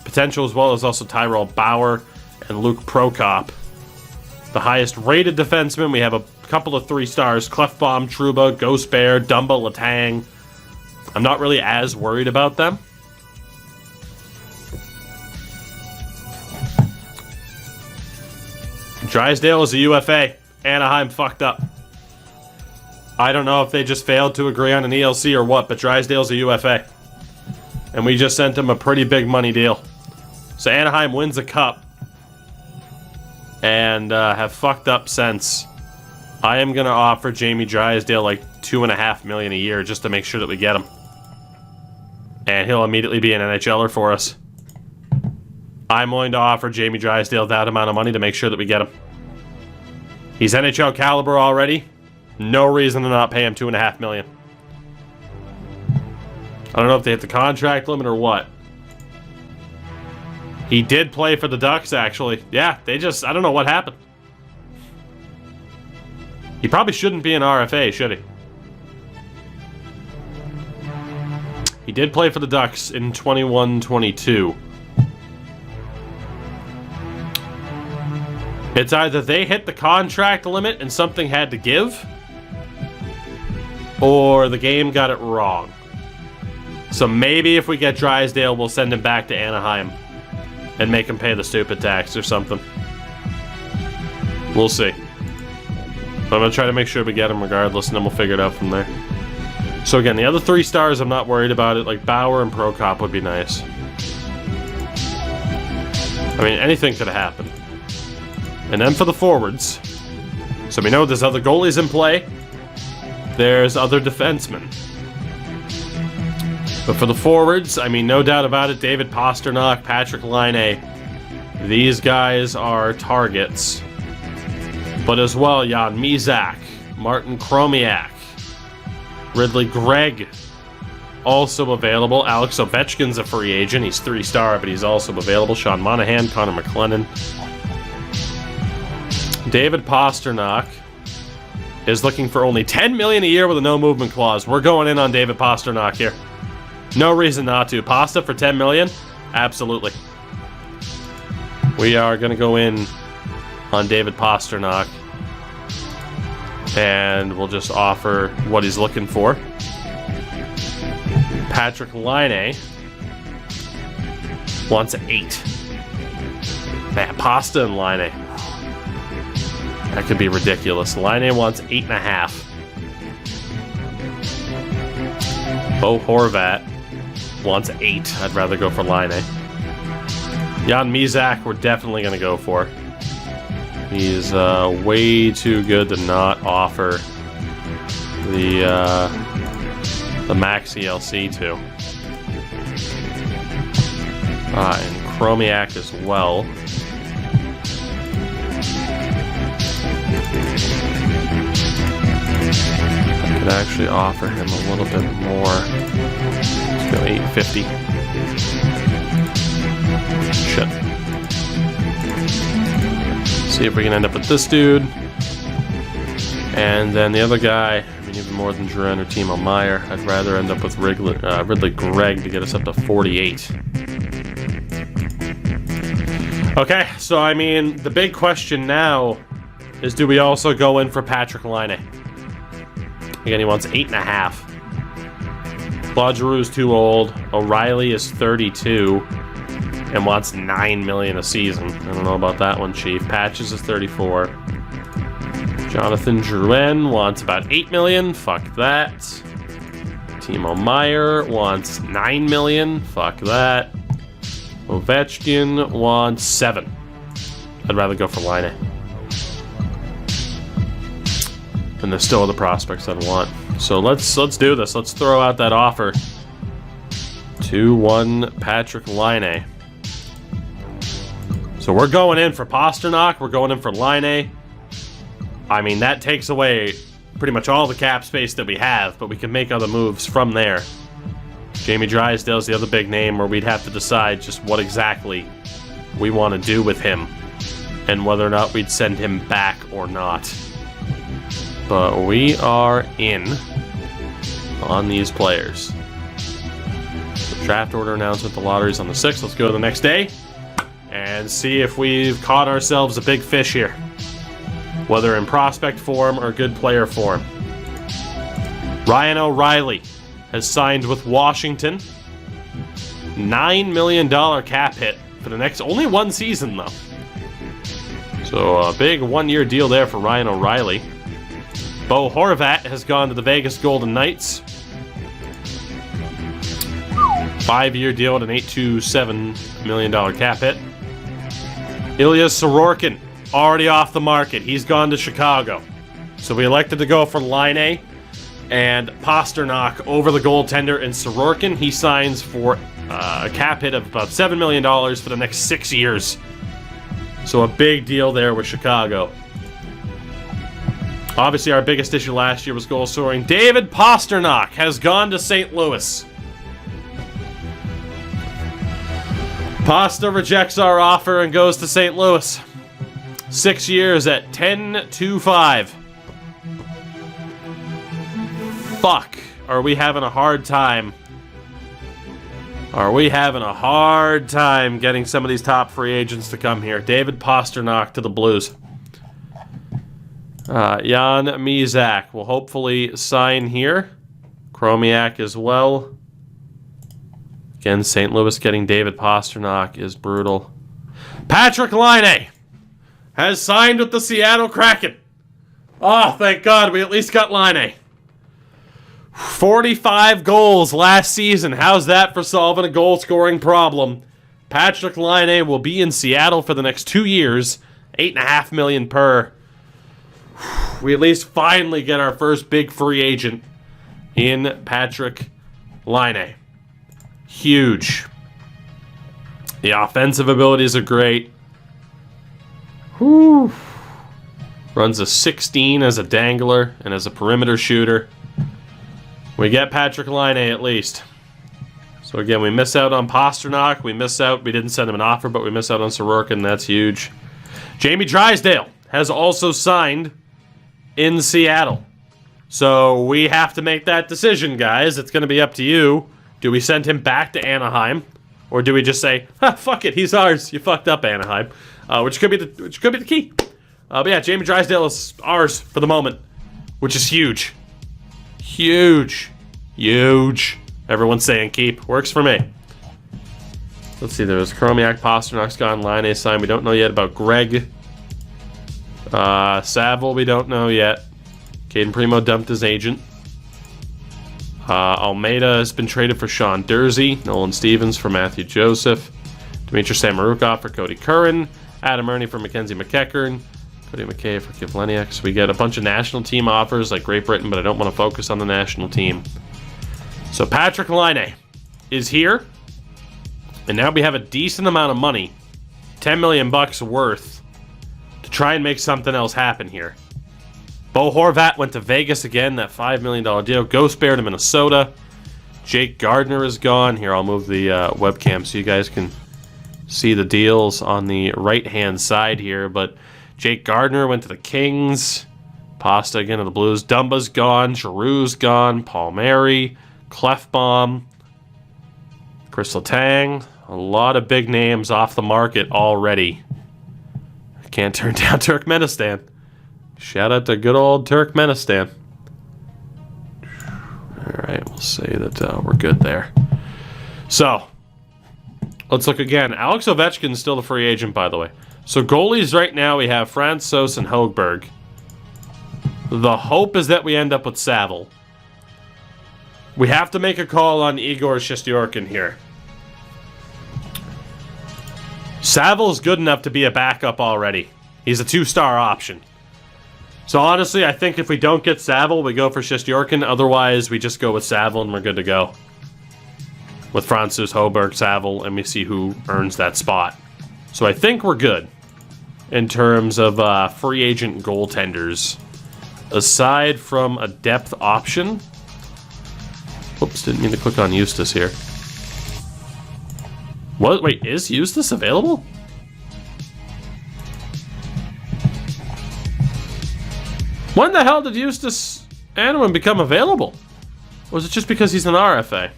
potential as well as also Tyrell Bauer and Luke Prokop. The highest rated defenseman. We have a couple of 3 stars. Clefbaum, Trouba, Ghost Bear, Dumba, Letang. I'm not really as worried about them. Drysdale is a UFA. Anaheim fucked up. I don't know if they just failed to agree on an ELC or what, but Drysdale's a UFA. And we just sent him a pretty big money deal. So Anaheim wins a cup. And have fucked up since. I am going to offer Jamie Drysdale like $2.5 million a year just to make sure that we get him. And he'll immediately be an NHLer for us. I'm willing to offer Jamie Drysdale that amount of money to make sure that we get him. He's NHL caliber already. No reason to not pay him $2.5 million. I don't know if they hit the contract limit or what. He did play for the Ducks, actually. Yeah, they just... I don't know what happened. He probably shouldn't be an RFA, should he? He did play for the Ducks in 21-22. It's either they hit the contract limit and something had to give, or the game got it wrong. So maybe if we get Drysdale, we'll send him back to Anaheim and make him pay the stupid tax or something. We'll see. But I'm going to try to make sure we get him regardless, and then we'll figure it out from there. So again, the other 3 stars, I'm not worried about it. Like Bauer and Prokop would be nice. I mean, anything could have happened. And then for the forwards. So we know there's other goalies in play. There's other defensemen. But for the forwards, I mean, no doubt about it, David Pastrnak, Patrick Laine, these guys are targets. But as well, Jan Mysak, Martin Chromiak, Ridley Gregg, also available. Alex Ovechkin's a free agent. He's 3-star, but he's also available. Sean Monahan, Connor McLennan. David Pastrnak is looking for only $10 million a year with a no-movement clause. We're going in on David Pastrnak here. No reason not to. Pasta for $10 million? Absolutely. We are going to go in on David Pastrnak. And we'll just offer what he's looking for. Patrick Laine wants 8. Man, Pasta and Laine. That could be ridiculous. Laine wants 8.5. Bo Horvat wants 8. I'd rather go for Laine. Jan Mysak, we're definitely going to go for. He's way too good to not offer the Max ELC to. And Chromiak as well. I could actually offer him a little bit more. Let's go 850. Shit. See if we can end up with this dude. And then the other guy, I mean, even more than Duran or Timo Meier, I'd rather end up with Ridley Gregg to get us up to 48. Okay, so I mean, the big question now is, do we also go in for Patrick Laine? Again, he wants 8.5. Claude Giroux's too old. O'Reilly is 32 and wants $9 million a season. I don't know about that one, Chief. Patches is 34. Jonathan Drouin wants about $8 million. Fuck that. Timo Meier wants $9 million. Fuck that. Ovechkin wants 7. I'd rather go for Laine. And there's still other prospects I'd want. So let's do this. Let's throw out that offer. 2-1 Patrick Laine. So we're going in for Pastrnak. We're going in for Laine. I mean, that takes away pretty much all the cap space that we have, but we can make other moves from there. Jamie Drysdale's the other big name where we'd have to decide just what exactly we want to do with him and whether or not we'd send him back or not. But we are in on these players. The draft order announcement, the lottery's on the 6th. Let's go to the next day and see if we've caught ourselves a big fish here, whether in prospect form or good player form. Ryan O'Reilly has signed with Washington. $9 million cap hit for the next, only one season though. So a big one-year deal there for Ryan O'Reilly. Bo Horvat has gone to the Vegas Golden Knights. 5-year deal at an $827 million cap hit. Ilya Sorokin, already off the market. He's gone to Chicago. So we elected to go for Laine and Pastrnak over the goaltender and Sorokin. He signs for a cap hit of about $7 million for the next 6 years. So a big deal there with Chicago. Obviously, our biggest issue last year was goal scoring. David Pastrnak has gone to St. Louis. Pasta rejects our offer and goes to St. Louis. 6 years at $10.25. Fuck. Are we having a hard time? Are we having a hard time getting some of these top free agents to come here? David Pastrnak to the Blues. Jan Mysak will hopefully sign here. Chromiak as well. Again, St. Louis getting David Pastrnak is brutal. Patrick Laine has signed with the Seattle Kraken. Oh, thank God we at least got Laine. 45 goals last season. How's that for solving a goal-scoring problem? Patrick Laine will be in Seattle for the next 2 years. $8.5 million per. We at least finally get our first big free agent in Patrick Laine. Huge. The offensive abilities are great. Whew. Runs a 16 as a dangler and as a perimeter shooter. We get Patrick Laine at least. So again, we miss out on Pasternak. We didn't send him an offer, but we miss out on Sorokin. That's huge. Jamie Drysdale has also signed in Seattle. So we have to make that decision, guys. It's going to be up to you. Do we send him back to Anaheim? Or do we just say, fuck it, he's ours. You fucked up, Anaheim. Which could be the key. But yeah, Jamie Drysdale is ours for the moment, which is huge. Huge. Huge. Everyone's saying keep. Works for me. Let's see, there was Chromiak, Pasternak's gone, Laine signed. We don't know yet about Greg. Saville, we don't know yet. Caden Primo dumped his agent. Almeida has been traded for Sean Dursey. Nolan Stevens for Matthew Joseph. Dmitry Samorukov for Cody Curran. Adam Ernie for Mackenzie McEachern. Cody McKay for Kivleniak. So we get a bunch of national team offers like Great Britain, but I don't want to focus on the national team. So Patrick Laine is here. And now we have a decent amount of money. $10 million worth to try and make something else happen here. Bo Horvat went to Vegas again, that $5 million deal. Ghost Bear to Minnesota. Jake Gardner is gone. Here, I'll move the webcam so you guys can see the deals on the right-hand side here. But Jake Gardner went to the Kings. Pasta again to the Blues. Dumba's gone. Giroux's gone. Palmieri. Clefbaum. Chris Letang. A lot of big names off the market already. I can't turn down Turkmenistan. Shout out to good old Turkmenistan. Alright, we'll say that we're good there. So, let's look again. Alex Ovechkin's still a free agent, by the way. So goalies right now, we have Francouz and Högberg. The hope is that we end up with Saville. We have to make a call on Igor Shesterkin here. Saville's good enough to be a backup already. He's a 2-star option. So honestly, I think if we don't get Saville, we go for Shesterkin. Otherwise, we just go with Saville and we're good to go. With Francouz, Högberg, Saville, and we see who earns that spot. So I think we're good in terms of free agent goaltenders. Aside from a depth option. Whoops, didn't mean to click on Eustace here. What? Wait, is Eustace available? When the hell did Eustace Anowin become available? Or was it just because he's an RFA?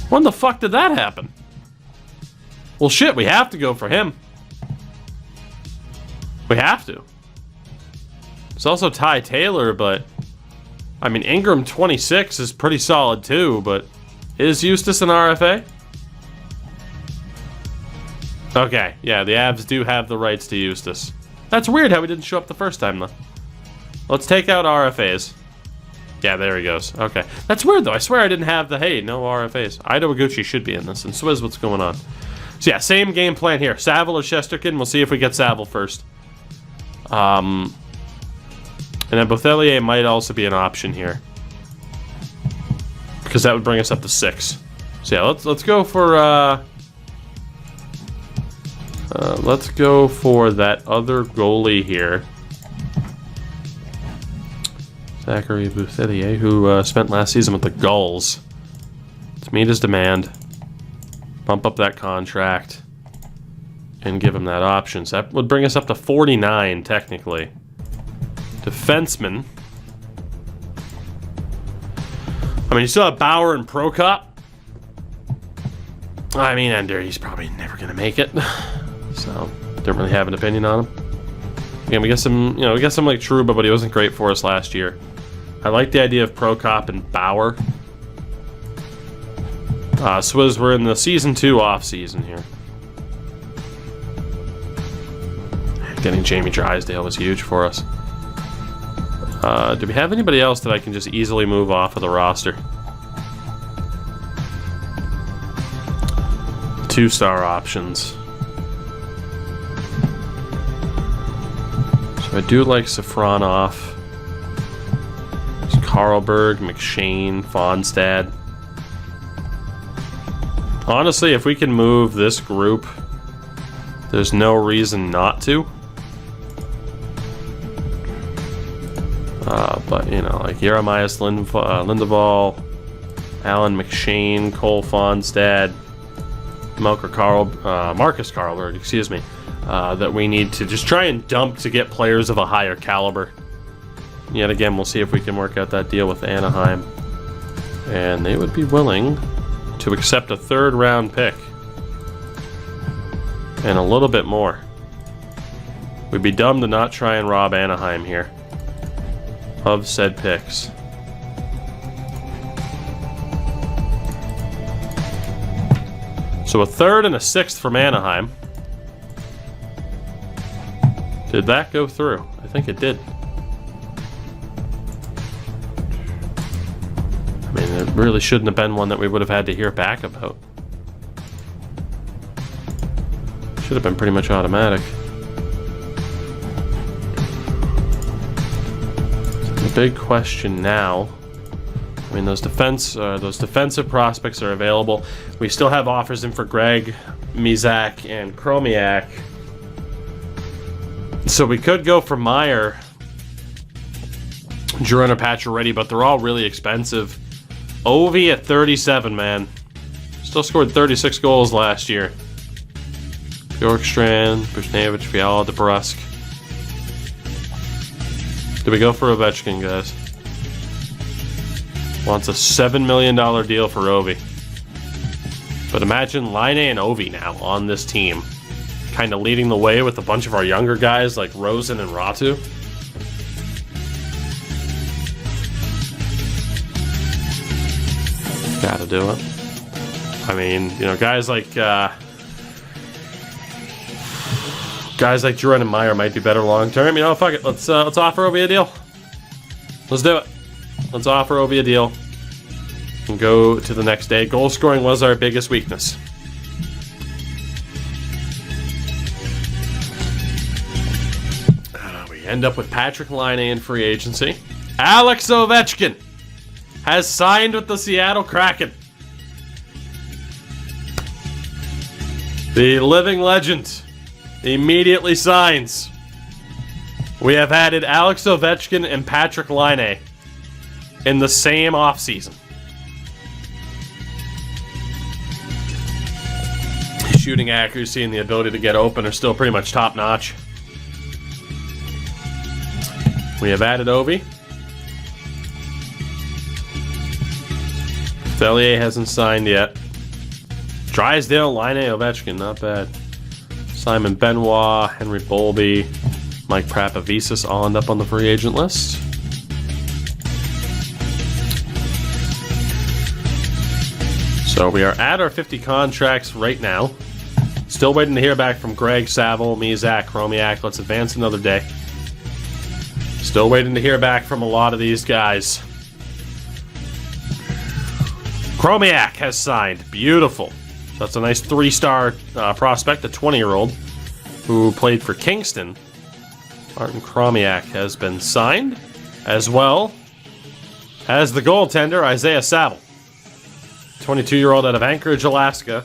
When the fuck did that happen? Well, shit, we have to go for him. We have to. It's also Ty Taylor, but... I mean, Ingram 26 is pretty solid too, but... Is Eustace an RFA? Okay, yeah, the Avs do have the rights to Eustace. That's weird how he didn't show up the first time, though. Let's take out RFAs. Yeah, there he goes. Okay. That's weird, though. I swear I didn't have the, hey, no RFAs. Ido Iguchi should be in this, and Swizz, what's going on? So, yeah, same game plan here. Saville or Shesterkin. We'll see if we get Saville first. And then Bothelier might also be an option here. Because that would bring us up to 6. So, yeah, let's go for, let's go for that other goalie here. Zachary Bothelier, who spent last season with the Gulls. Let's meet his demand. Bump up that contract. And give him that option. So that would bring us up to 49, technically. Defenseman. I mean, you still have Bauer and Prokop. I mean, Ender, he's probably never going to make it. So, don't really have an opinion on him. Again, we got some, we got some like Trouba, but he wasn't great for us last year. I like the idea of Prokop and Bauer. Swizz, we're in the Season 2 off-season here. Getting Jamie Drysdale was huge for us. Do we have anybody else that I can just easily move off of the roster? 2-star options. So I do like Safronov. There's Karlberg, McShane, Fonstad. Honestly, if we can move this group, there's no reason not to. But, you know, like Jeremias Lindeval, Alan McShane, Cole Fonstad, Marcus Karlberg, excuse me, that we need to just try and dump to get players of a higher caliber. Yet again, we'll see if we can work out that deal with Anaheim. And they would be willing to accept a 3rd round pick. And a little bit more. We'd be dumb to not try and rob Anaheim here of said picks. So a 3rd and a 6th from Anaheim. Did that go through? I think it did. I mean, it really shouldn't have been one that we would have had to hear back about. Should have been pretty much automatic. The big question now, I mean, those defensive prospects are available. We still have offers in for Greg, Mizak, and Chromiak. So we could go for Meyer, Jordan or Pacioretty, but they're all really expensive. Ovi at 37, man. Still scored 36 goals last year. Bjorkstrand, Bushnevich, Fiala, DeBrusk. Do we go for Ovechkin, guys? Wants a $7 million deal for Ovi. But imagine Laine and Ovi now on this team, kind of leading the way with a bunch of our younger guys like Rosen and Ratu. Gotta do it. I mean, you know, guys like Jordan and Meyer might be better long term. You know, fuck it. Let's offer Ovi a deal. Let's do it. Let's offer Ovi a deal and go to the next day. Goal scoring was our biggest weakness. We end up with Patrick Laine in free agency. Alex Ovechkin has signed with the Seattle Kraken. The living legend immediately signs. We have added Alex Ovechkin and Patrick Laine in the same offseason. Shooting accuracy and the ability to get open are still pretty much top notch. We have added Ovi. Thellier hasn't signed yet. Drysdale, Laine, Ovechkin, not bad. Simon Benoit, Henry Bolby, Mike Prapavisis all end up on the free agent list. So we are at our 50 contracts right now. Still waiting to hear back from Greg, Saville, me, Zach, Chromiak. Let's advance another day. Still waiting to hear back from a lot of these guys. Chromiak has signed. Beautiful. So that's a nice 3-star prospect, a 20-year-old who played for Kingston. Martin Chromiak has been signed, as well as the goaltender, Isaiah Saville. 22-year-old out of Anchorage, Alaska,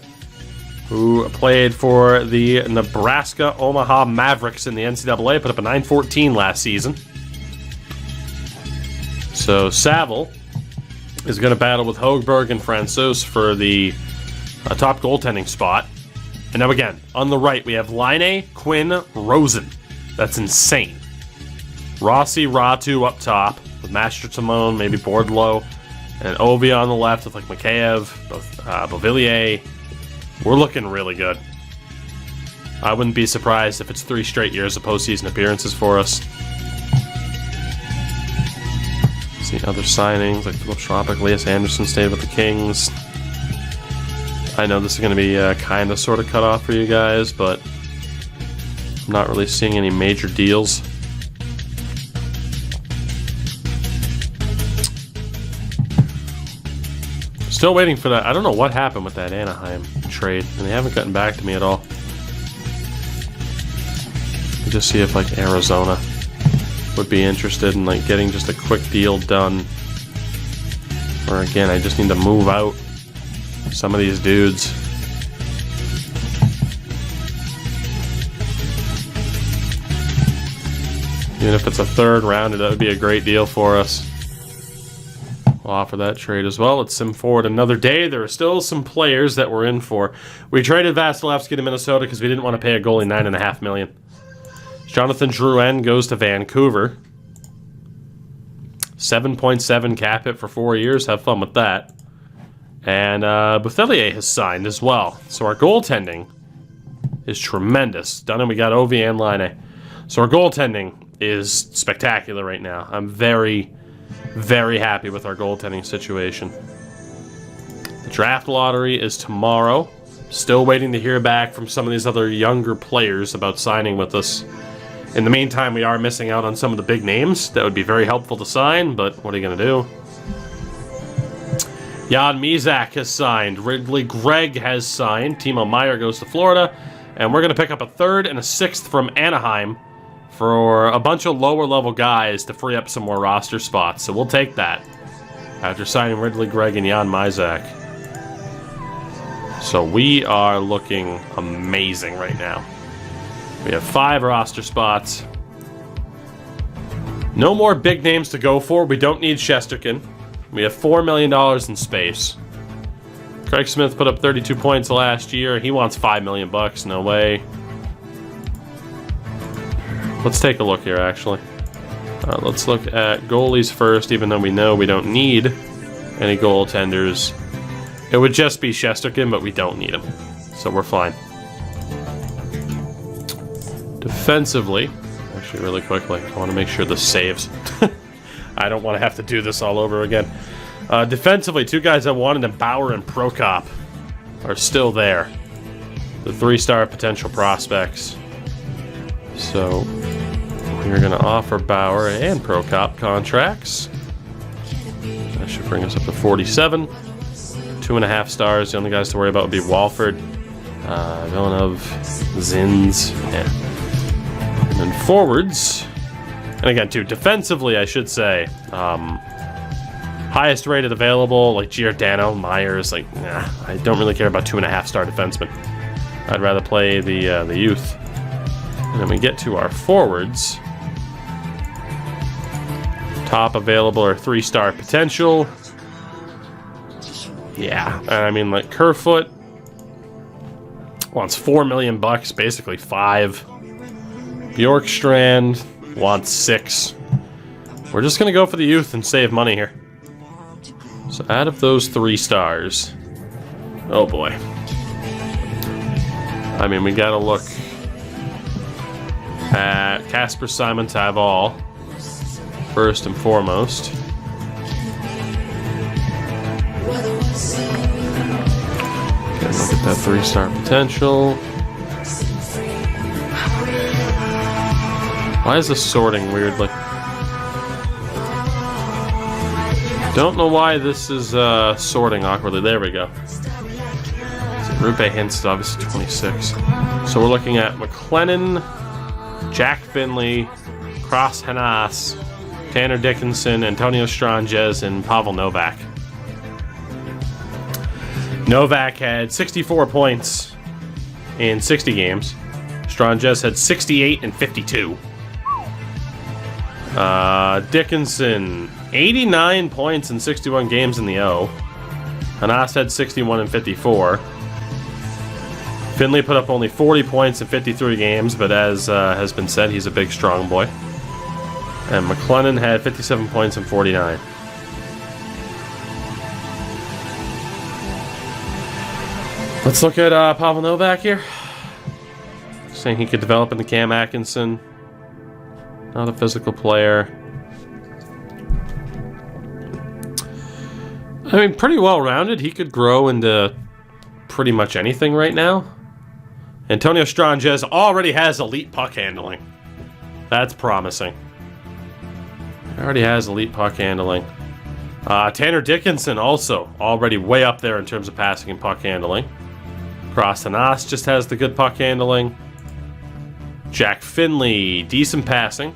who played for the Nebraska Omaha Mavericks in the NCAA, put up a .914 last season. So Saville is going to battle with Högberg and Francouz for the top goaltending spot. And now again, on the right, we have Laine, Quinn, Rosen. That's insane. Rossi, Ratu up top with Master Timone, maybe Bordeleau, and Ovi on the left with like Mikheyev, Beauvillier. We're looking really good. I wouldn't be surprised if it's 3 straight years of postseason appearances for us. See other signings like Philip Schroppik, Elias Anderson stayed with the Kings. I know this is going to be kind of sort of cut off for you guys, but I'm not really seeing any major deals. Still waiting for that. I don't know what happened with that Anaheim trade, and they haven't gotten back to me at all. Just see if like Arizona would be interested in like getting just a quick deal done Or again, I just need to move out some of these dudes. Even if it's a third rounder, that would be a great deal for us. We'll offer that trade as well. Let's sim forward another day. There are still some players that we're in for. We traded Vasilevsky to Minnesota because we didn't want to pay a goalie $9.5 million. Jonathan Drouin goes to Vancouver. 7.7 cap hit for 4 years. Have fun with that. And Bouthelier has signed as well. So our goaltending is tremendous. Done, and we got Ovi and Line. So our goaltending is spectacular right now. I'm very, very happy with our goaltending situation. The draft lottery is tomorrow. Still waiting to hear back from some of these other younger players about signing with us. In the meantime, we are missing out on some of the big names. That would be very helpful to sign, but what are you going to do? Jan Mizak has signed. Ridley Gregg has signed. Timo Meier goes to Florida. And we're going to pick up a third and a sixth from Anaheim for a bunch of lower-level guys to free up some more roster spots. So we'll take that after signing Ridley Gregg and Jan Mizak. So we are looking amazing right now. We have 5 roster spots. No more big names to go for. We don't need Shesterkin. We have $4 million in space. Craig Smith put up 32 points last year. He wants $5 million bucks. No way. Let's take a look here, actually. Let's look at goalies first, even though we know we don't need any goaltenders. It would just be Shesterkin, but we don't need him. So we're fine. Defensively, actually really quickly, I want to make sure this saves. I don't want to have to do this all over again. Defensively, 2 guys I wanted, Bauer and Prokop, are still there. The 3-star potential prospects. So we're going to offer Bauer and Prokop contracts. That should bring us up to 47. 2.5 stars. The only guys to worry about would be Walford, Villeneuve, Zins, yeah. And then forwards, and again, too, defensively, I should say, highest rated available, like Giordano, Myers, like, nah, I don't really care about 2.5-star defensemen. I'd rather play the youth. And then we get to our forwards. Top available are 3-star potential. Yeah, I mean, like, Kerfoot wants $4 million bucks, basically 5. Bjorkstrand wants 6. We're just going to go for the youth and save money here. So out of those 3 stars, oh boy. I mean, we got to look at Casper Simon Taval first and foremost. Okay, look at that 3-star potential. Why is this sorting weirdly? Don't know why this is sorting awkwardly. There we go. Rupe Hintz is obviously 26. So we're looking at McLennan, Jack Finley, Cross Hanas, Tanner Dickinson, Antonio Stranges, and Pavel Novak. Novak had 64 points in 60 games. Stranges had 68 and 52. Dickinson, 89 points in 61 games in the O. Hanas had 61 and 54. Finley put up only 40 points in 53 games, but as has been said, he's a big, strong boy. And McLennan had 57 points and 49. Let's look at Pavel Novak here. Saying he could develop into Cam Atkinson. Not a physical player. I mean, pretty well-rounded. He could grow into pretty much anything right now. Antonio Stranges already has elite puck handling. That's promising. He already has elite puck handling. Tanner Dickinson also already way up there in terms of passing and puck handling. Cross Hanas just has the good puck handling. Jack Finley, decent passing.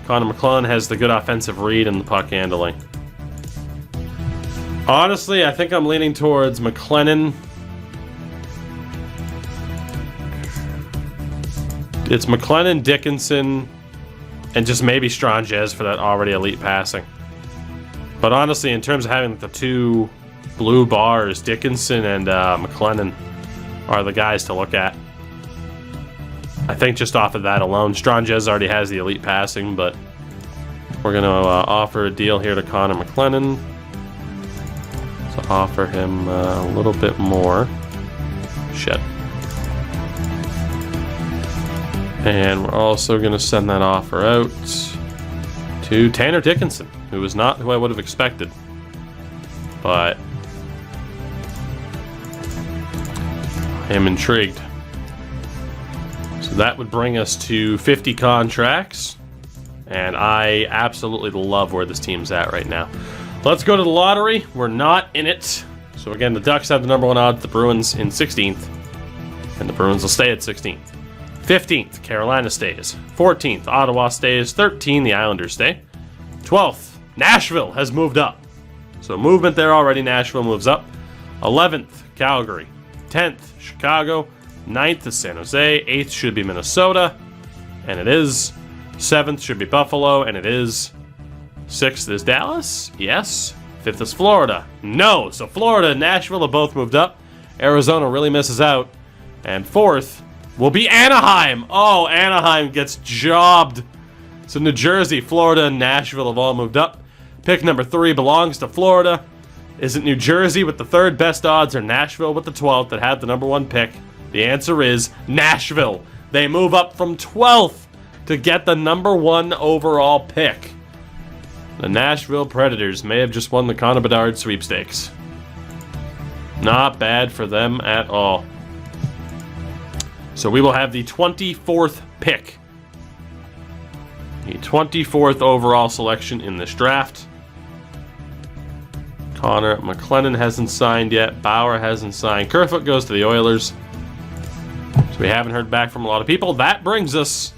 Connor McClellan has the good offensive read and the puck handling. Honestly, I think I'm leaning towards McLennan. It's McLennan, Dickinson, and just maybe Stranges for that already elite passing. But honestly, in terms of having the two blue bars, Dickinson and McLennan are the guys to look at. I think just off of that alone, Stranges already has the elite passing, but we're going to offer a deal here to Connor McLennan to offer him a little bit more. Shit. And we're also going to send that offer out to Tanner Dickinson, who is not who I would have expected. But I am intrigued. So that would bring us to 50 contracts. And I absolutely love where this team's at right now. Let's go to the lottery. We're not in it. So again, the Ducks have the number 1 odds, the Bruins in 16th. And the Bruins will stay at 16th. 15th, Carolina stays. 14th, Ottawa stays. 13th, the Islanders stay. 12th, Nashville has moved up. So movement there already. Nashville moves up. 11th, Calgary. 10th, Chicago. 9th is San Jose. 8th should be Minnesota. And it is. 7th should be Buffalo. And it is. 6th is Dallas. Yes. 5th is Florida. No. So Florida and Nashville have both moved up. Arizona really misses out. And 4th will be Anaheim. Oh, Anaheim gets jobbed. So New Jersey, Florida, and Nashville have all moved up. Pick number 3 belongs to Florida. Is it New Jersey with the 3rd best odds or Nashville with the 12th that had the number 1 pick? The answer is Nashville. They move up from 12th to get the number 1 overall pick. The Nashville Predators may have just won the Connor Bedard sweepstakes. Not bad for them at all. So we will have the 24th pick. The 24th overall selection in this draft. Connor McLennan hasn't signed yet. Bauer hasn't signed. Kerfoot goes to the Oilers. So we haven't heard back from a lot of people. That brings us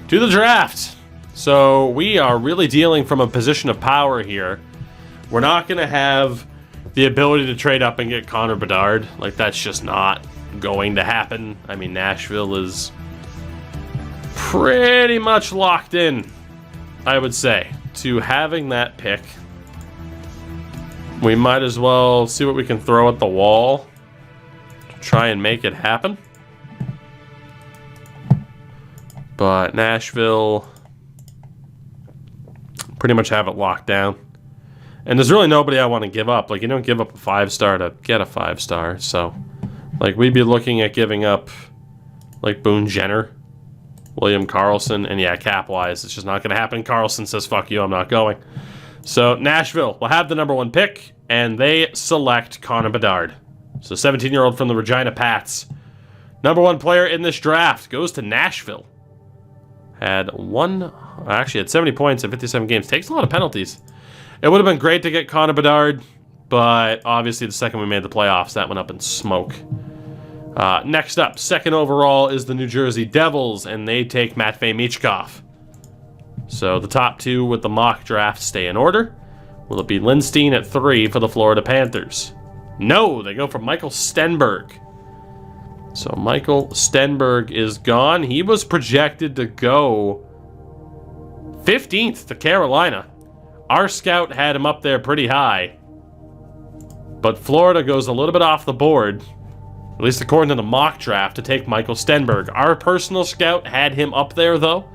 to the draft. So we are really dealing from a position of power here. We're not going to have the ability to trade up and get Connor Bedard. Like, that's just not going to happen. I mean, Nashville is pretty much locked in, I would say, to having that pick. We might as well see what we can throw at the wall to try and make it happen. But Nashville pretty much have it locked down. And there's really nobody I want to give up. Like, you don't give up a 5-star to get a 5-star. So, like, we'd be looking at giving up, like, Boone Jenner, William Karlsson, and yeah, cap-wise, it's just not going to happen. Karlsson says, fuck you, I'm not going. So, Nashville will have the number 1 pick, and they select Connor Bedard. So, 17-year-old from the Regina Pats. Number 1 player in this draft goes to Nashville. Had 70 points in 57 games. Takes a lot of penalties. It would have been great to get Connor Bedard, but obviously the second we made the playoffs, that went up in smoke. Next up, 2nd overall is the New Jersey Devils, and they take Matvei Michkov. So the top 2 with the mock draft stay in order. Will it be Lindstein at 3 for the Florida Panthers? No, they go for Michael Stenberg. So Michael Stenberg is gone. He was projected to go 15th to Carolina. Our scout had him up there pretty high. But Florida goes a little bit off the board, at least according to the mock draft, to take Michael Stenberg. Our personal scout had him up there, though.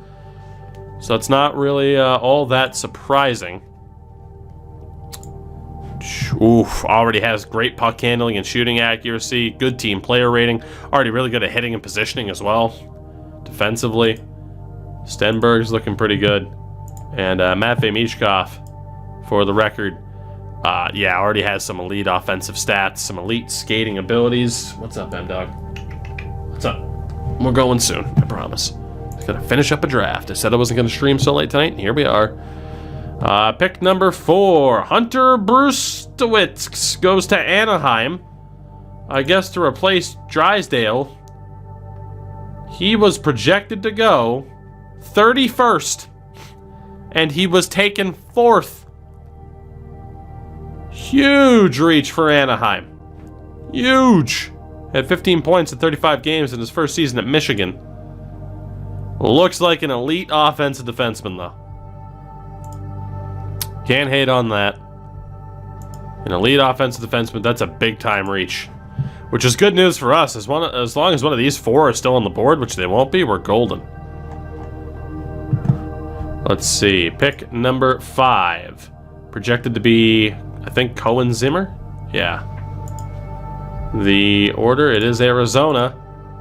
So it's not really all that surprising. Oof, already has great puck handling and shooting accuracy. Good team player rating. Already really good at hitting and positioning as well. Defensively, Stenberg's looking pretty good. And Matvei Michkov, for the record, already has some elite offensive stats, some elite skating abilities. What's up, M-Dog? What's up? We're going soon, I promise. Just gotta finish up a draft. I said I wasn't gonna stream so late tonight, and here we are. Pick number 4, Hunter Brustowitz goes to Anaheim. I guess to replace Drysdale. He was projected to go 31st. and he was taken 4th. Huge reach for Anaheim. Huge. Had 15 points in 35 games in his first season at Michigan. Looks like an elite offensive defenseman, though. Can't hate on that. An elite offensive defenseman, that's a big-time reach. Which is good news for us. As long as one of these 4 are still on the board, which they won't be, we're golden. Let's see. Pick number 5. Projected to be, I think, Cohen Zimmer? Yeah. The order, it is Arizona.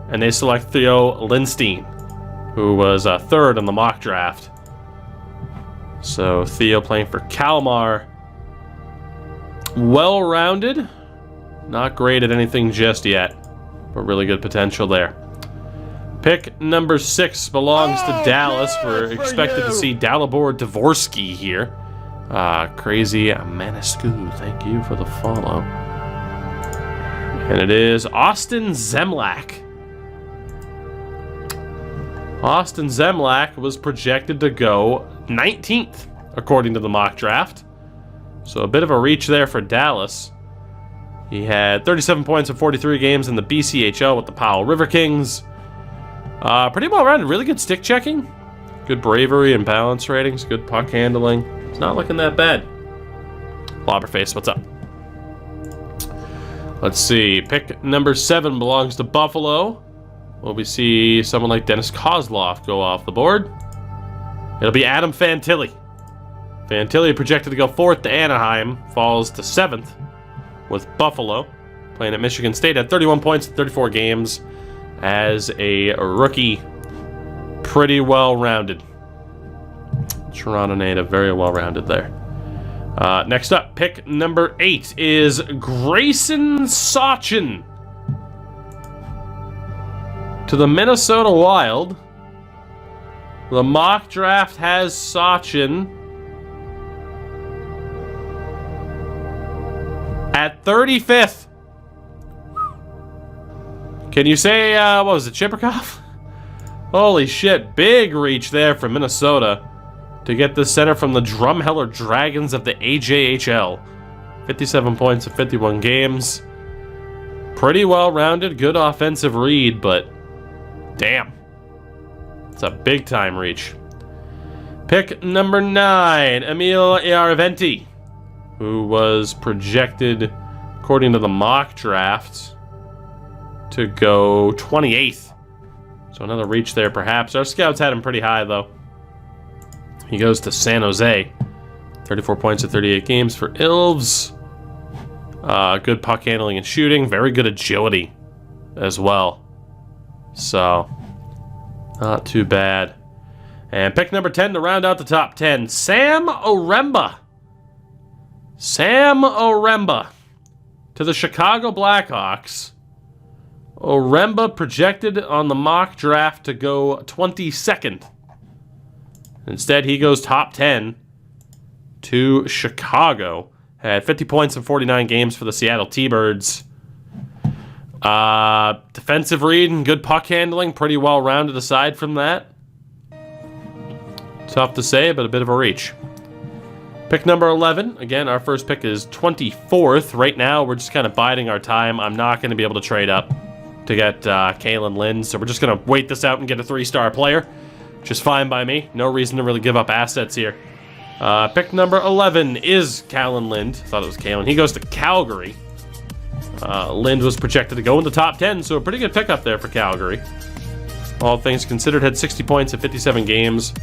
And they select Theo Lindstein, who was 3rd in the mock draft. So Theo playing for Kalmar. Well-rounded. Not great at anything just yet, but really good potential there. Pick number 6 belongs to Dallas. We're expected to see Dalibor Dvorsky here. Crazy Manescu, thank you for the follow. And it is Austin Zemlak. Austin Zemlak was projected to go 19th, according to the mock draft. So a bit of a reach there for Dallas. He had 37 points in 43 games in the BCHL with the Powell River Kings. Pretty well-rounded, really good stick checking. Good bravery and balance ratings, good puck handling. It's not looking that bad. Lobberface, what's up? Let's see, pick number 7 belongs to Buffalo. Will we see someone like Dennis Kozlov go off the board? It'll be Adam Fantilli. Fantilli projected to go 4th to Anaheim, falls to 7th with Buffalo. Playing at Michigan State, had 31 points in 34 games as a rookie. Pretty well-rounded. Toronto native, very well-rounded there. Next up, pick number 8 is Grayson Sachin to the Minnesota Wild. The mock draft has Sachin at 35th. Can you say, what was it, Chipperkov? Holy shit, big reach there from Minnesota to get the center from the Drumheller Dragons of the AJHL. 57 points in 51 games. Pretty well-rounded, good offensive read, but damn. It's a big-time reach. Pick number 9, Emil Iaraventi, who was projected, according to the mock draft, to go 28th. So another reach there, perhaps. Our scouts had him pretty high, though. He goes to San Jose. 34 points in 38 games for Ilves. Good puck handling and shooting. Very good agility as well. So, not too bad. And pick number 10 to round out the top 10, Sam Oremba. Sam Oremba to the Chicago Blackhawks. Oremba projected on the mock draft to go 22nd. Instead, he goes top 10 to Chicago. Had 50 points in 49 games for the Seattle T-Birds. Defensive read and good puck handling. Pretty well-rounded aside from that. Tough to say, but a bit of a reach. Pick number 11. Again, our first pick is 24th. Right now, we're just kind of biding our time. I'm not going to be able to trade up to get Kalen Lind, so we're just going to wait this out and get a 3-star player. Which is fine by me. No reason to really give up assets here. Pick number 11 is Kalen Lind. I thought it was Kalen. He goes to Calgary. Lind was projected to go in the top 10, so a pretty good pickup there for Calgary. All things considered, had 60 points in 57 games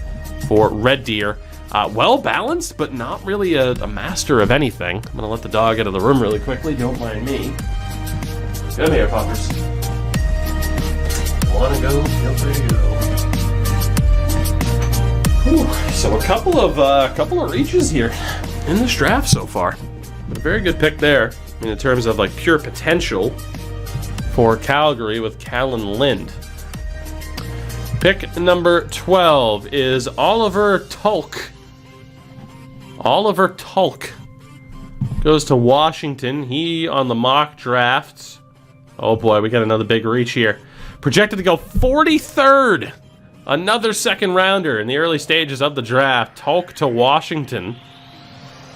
for Red Deer. Well-balanced, but not really a master of anything. I'm going to let the dog out of the room really quickly. Don't mind me. Come here, puppers. Wanna go? Feel free to go. Whew. So a couple of reaches here in this draft so far. But a very good pick there. I mean, in terms of like pure potential for Calgary with Kalen Lind. Pick number 12 is Oliver Tulk. Oliver Tulk goes to Washington. He on the mock draft. Oh boy, we got another big reach here. Projected to go 43rd Another second rounder in the early stages of the draft. Tulk to Washington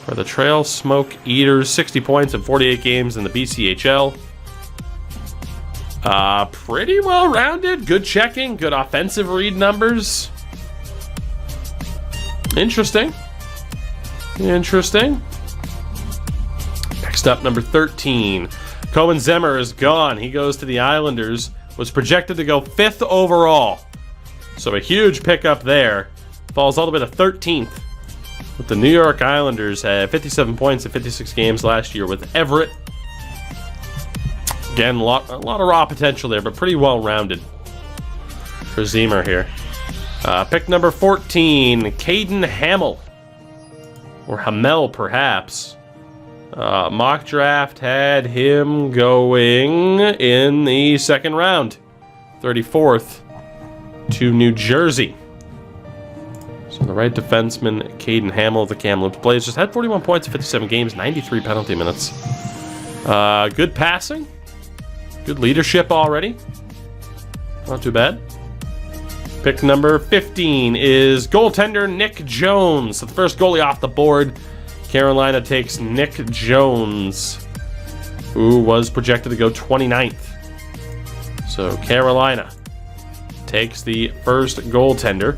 for the Trail Smoke Eaters. 60 points in 48 games in the BCHL. Pretty well-rounded. Good checking. Good offensive read numbers. Interesting. Interesting. Next up, number 13. Cohen Zemmer is gone. He goes to the Islanders. Was projected to go 5th overall. So a huge pickup there. Falls all the way to 13th. With the New York Islanders had 57 points in 56 games last year with Everett. Again, a lot of raw potential there, but pretty well-rounded for Zemer here. Pick number 14, Caden Hamill. Or Hamel, perhaps. Mock draft had him going in the second round. 34th to New Jersey. So the right defenseman, Caden Hamill of the Kamloops Blazers, had 41 points in 57 games, 93 penalty minutes. Good passing. Good leadership already. Not too bad. Pick number 15 is goaltender Nick Jones. So the first goalie off the board. Carolina takes Nick Jones, who was projected to go 29th. So Carolina takes the first goaltender,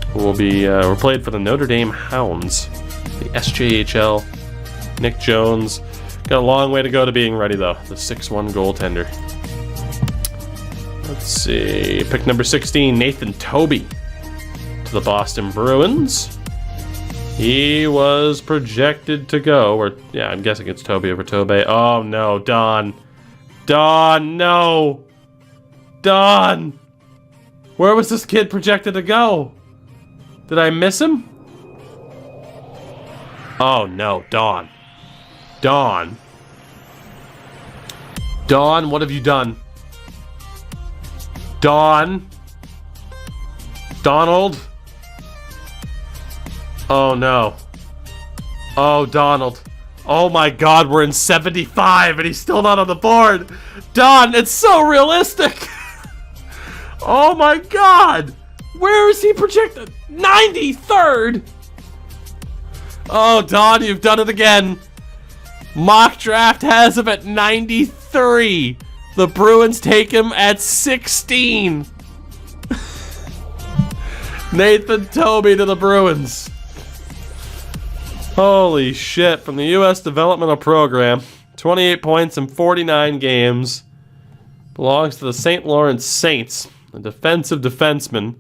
who will be played for the Notre Dame Hounds, the SJHL. Nick Jones got a long way to go to being ready, though. The 6'1 goaltender. Let's see. Pick number 16, Nathan Toby to the Boston Bruins. He was projected to go, or yeah, I'm guessing it's Toby over Tobey. Oh no, Don. Don, no. Don. Where was this kid projected to go? Did I miss him? Oh no, Don. Don. Don, what have you done? Don. Donald. Oh no. Oh, Donald. Oh my god, we're in 75 and he's still not on the board. Don, it's so realistic. Oh my god. Where is he projected? 93rd. Oh, Don, you've done it again. Mock draft has him at 93. The Bruins take him at 16. Nathan Toby to the Bruins. Holy shit, from the U.S. Developmental Program. 28 points in 49 games. Belongs to the St. Lawrence Saints. A defensive defenseman.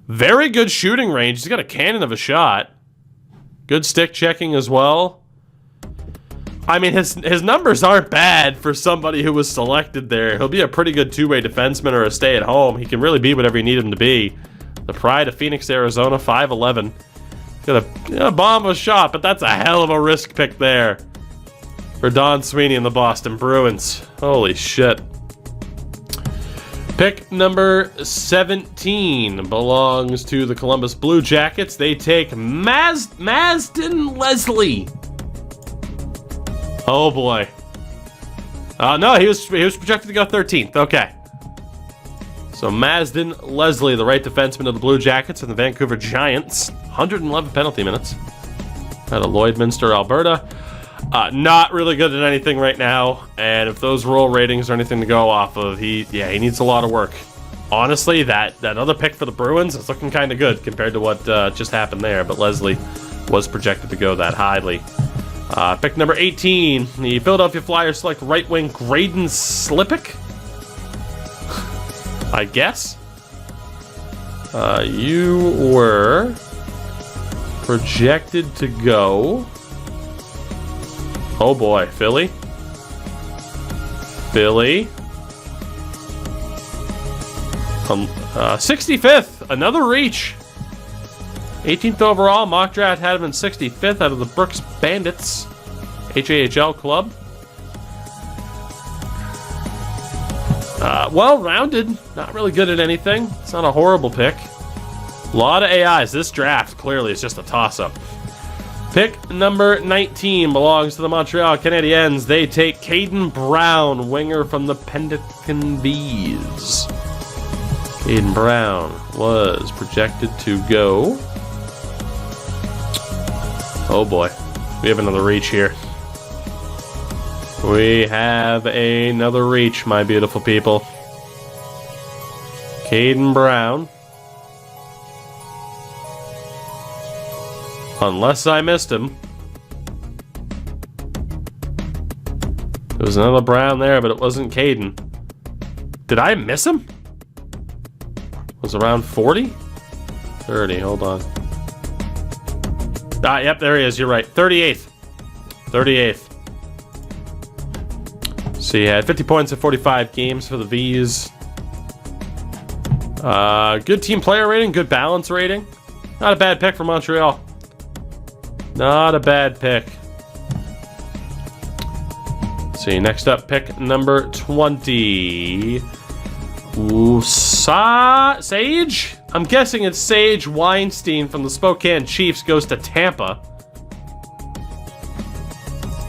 Very good shooting range. He's got a cannon of a shot. Good stick checking as well. I mean, his numbers aren't bad for somebody who was selected there. He'll be a pretty good two-way defenseman or a stay-at-home. He can really be whatever you need him to be. The pride of Phoenix, Arizona, 5'11". Got a bomb of a shot, but that's a hell of a risk pick there for Don Sweeney and the Boston Bruins. Holy shit. Pick number 17 belongs to the Columbus Blue Jackets. They take Masden Leslie. Oh boy. No, he was projected to go 13th. Okay. So Masden Leslie, the right defenseman of the Blue Jackets and the Vancouver Giants. 111 penalty minutes. Out of Lloydminster, Alberta. Not really good at anything right now. And if those roll ratings are anything to go off of, he needs a lot of work. Honestly, that other pick for the Bruins is looking kind of good compared to what just happened there. But Leslie was projected to go that highly. Pick number 18. The Philadelphia Flyers select right wing Graydon Slippick. I guess. You were projected to go. Oh boy, Philly. 65th, another reach. 18th overall, mock draft had him in 65th out of the Brooks Bandits, HAHL club. Well-rounded, not really good at anything. It's not a horrible pick. A lot of AIs. This draft clearly is just a toss-up. Pick number 19 belongs to the Montreal Canadiens. They take Caden Brown, winger from the Penticton Bees. Caden Brown was projected to go. Oh boy. We have another reach here. We have another reach, my beautiful people. Caden Brown. Unless I missed him. There was another Brown there, but it wasn't Caden. Did I miss him? Was around 40? 30, hold on. Ah, yep, there he is, you're right. 38th. 38th. So he had 50 points in 45 games for the V's. Good team player rating, good balance rating. Not a bad pick for Montreal. Not a bad pick. See, next up, pick number 20. Sage? I'm guessing it's Sage Weinstein from the Spokane Chiefs goes to Tampa.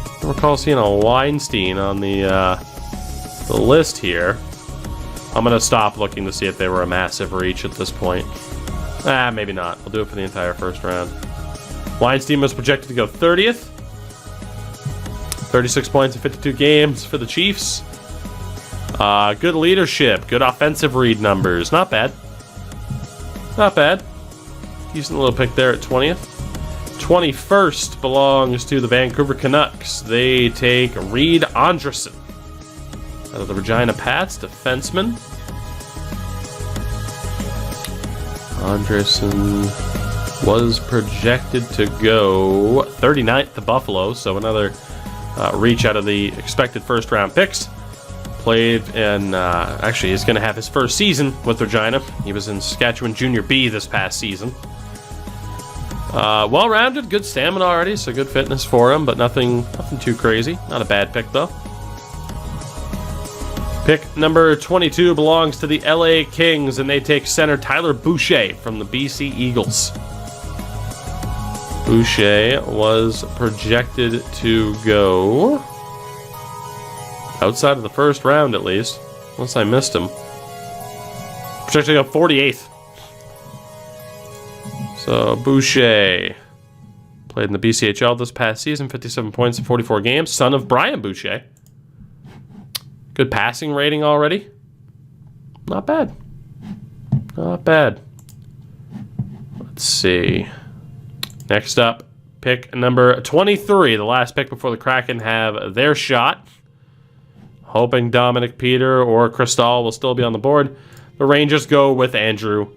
I don't recall seeing a Weinstein on the list here. I'm going to stop looking to see if they were a massive reach at this point. Maybe not. We'll do it for the entire first round. Weinstein was projected to go 30th. 36 points in 52 games for the Chiefs. Good leadership, good offensive read numbers. Not bad. Not bad. Decent little pick there at 20th. 21st belongs to the Vancouver Canucks. They take Reed Andresen out of the Regina Pats, defenseman. Andresen was projected to go 39th to Buffalo, so another reach out of the expected first round picks. Played in, actually he's going to have his first season with Regina. He was in Saskatchewan Junior B this past season. Well-rounded, good stamina already, so good fitness for him, but nothing too crazy. Not a bad pick though. Pick number 22 belongs to the LA Kings, and they take center Tyler Boucher from the BC Eagles. Boucher was projected to go outside of the first round, at least, unless I missed him. Projected to go 48th. So Boucher played in the BCHL this past season, 57 points in 44 games. Son of Brian Boucher. Good passing rating already. Not bad. Not bad. Let's see. Next up, pick number 23, the last pick before the Kraken have their shot. Hoping Dominic Peter or Cristal will still be on the board. The Rangers go with Andrew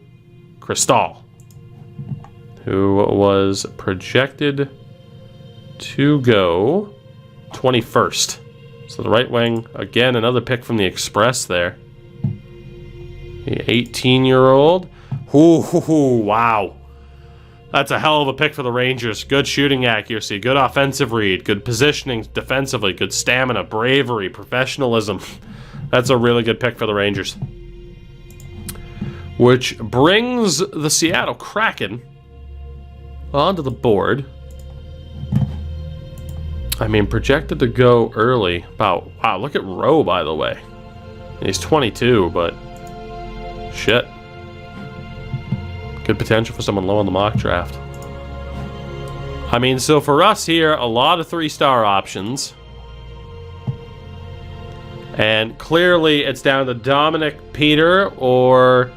Cristal, who was projected to go 21st. So the right wing, again, another pick from the Express there. The 18-year-old. Ooh, wow. That's a hell of a pick for the Rangers. Good shooting accuracy, good offensive read, good positioning defensively, good stamina, bravery, professionalism. That's a really good pick for the Rangers. Which brings the Seattle Kraken onto the board. I mean, projected to go early. Wow, look at Rowe, by the way. He's 22, but shit. Good potential for someone low on the mock draft. I mean, so for us here, a lot of 3-star options. And clearly it's down to Dominic Peter or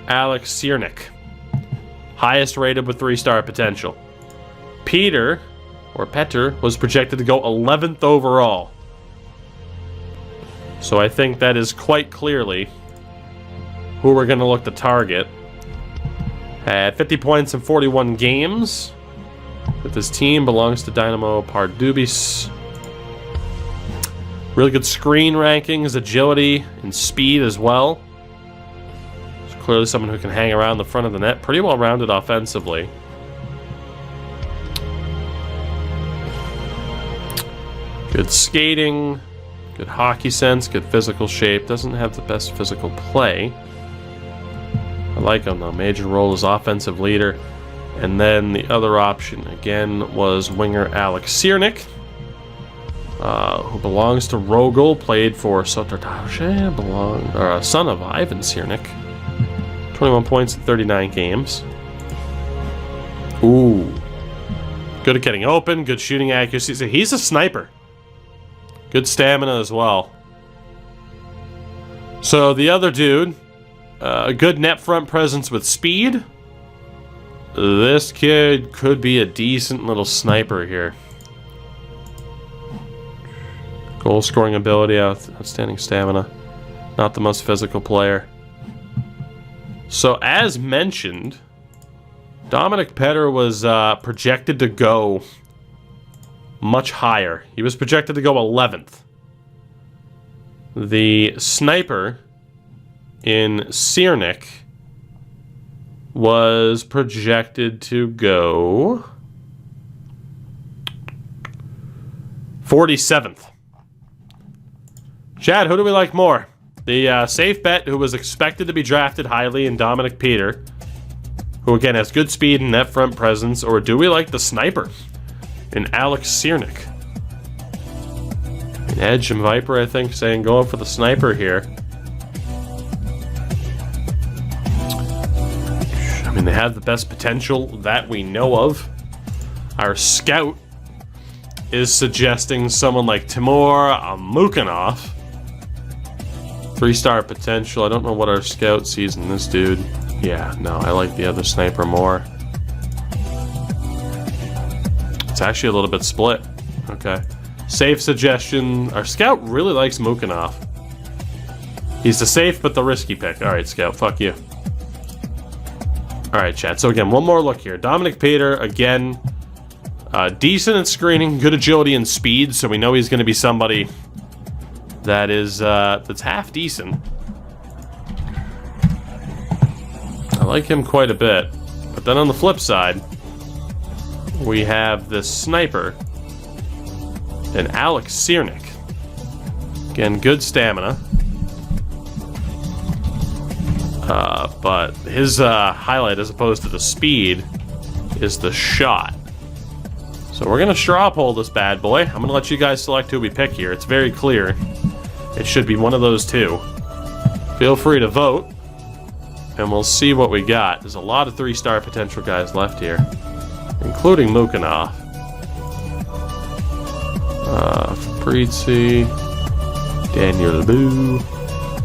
Alex Ciernik. Highest rated with 3-star potential. Peter, or Petter, was projected to go 11th overall. So I think that is quite clearly who we're going to look to target. Had 50 points in 41 games. With his team, belongs to Dynamo Pardubis. Really good screen rankings, agility, and speed as well. So clearly someone who can hang around the front of the net. Pretty well rounded offensively. Good skating, good hockey sense, good physical shape. Doesn't have the best physical play. I like him though. Major role as offensive leader. And then the other option again was winger Alex Ciernik, who belongs to Rogel, played for Sotartache, son of Ivan Ciernik. 21 points in 39 games. Ooh. Good at getting open, good shooting accuracy. So he's a sniper. Good stamina as well. So the other dude, a good net front presence with speed. This kid could be a decent little sniper here. Goal scoring ability, outstanding stamina. Not the most physical player. So as mentioned, Dominic Petter was projected to go much higher. He was projected to go 11th. The sniper in Siernik was projected to go 47th. Chad, who do we like more? The safe bet, who was expected to be drafted highly, in Dominic Peter, who again has good speed and net front presence, or do we like the sniper in Alex Siernik? An Edge and Viper, I think, saying going for the sniper here. I mean, they have the best potential that we know of. Our scout is suggesting someone like Timur Amukanov. 3-star potential. I don't know what our scout sees in this dude. Yeah, no, I like the other sniper more. It's actually a little bit split. Okay. Safe suggestion. Our scout really likes Mukanov. He's the safe but the risky pick. Alright, scout, fuck you. Alright, chat. So again, one more look here. Dominic Peter, again, decent at screening, good agility and speed, so we know he's going to be somebody that is that's half decent. I like him quite a bit. But then on the flip side, we have this sniper and Alex Siernik. Again, good stamina. But his highlight, as opposed to the speed, is the shot. So we're going to straw poll this bad boy. I'm going to let you guys select who we pick here. It's very clear. It should be one of those two. Feel free to vote, and we'll see what we got. There's a lot of 3-star potential guys left here, including Mukanov. Fabrizi, Daniel Boo.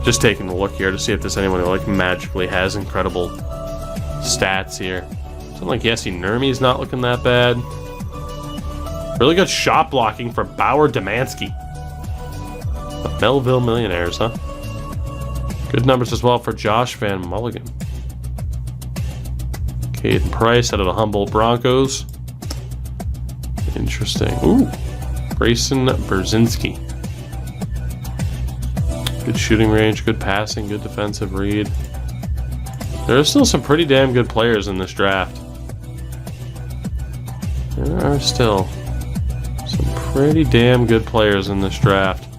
Just taking a look here to see if there's anyone who like magically has incredible stats here. Something like Yessi Nurmi's not looking that bad. Really good shot blocking for Bauer Demansky. The Melville Millionaires, huh? Good numbers as well for Josh Van Mulligan. Caden Price out of the Humboldt Broncos. Interesting. Ooh. Grayson Berzinski. Good shooting range, good passing, good defensive read. There are still some pretty damn good players in this draft. There are still some pretty damn good players in this draft.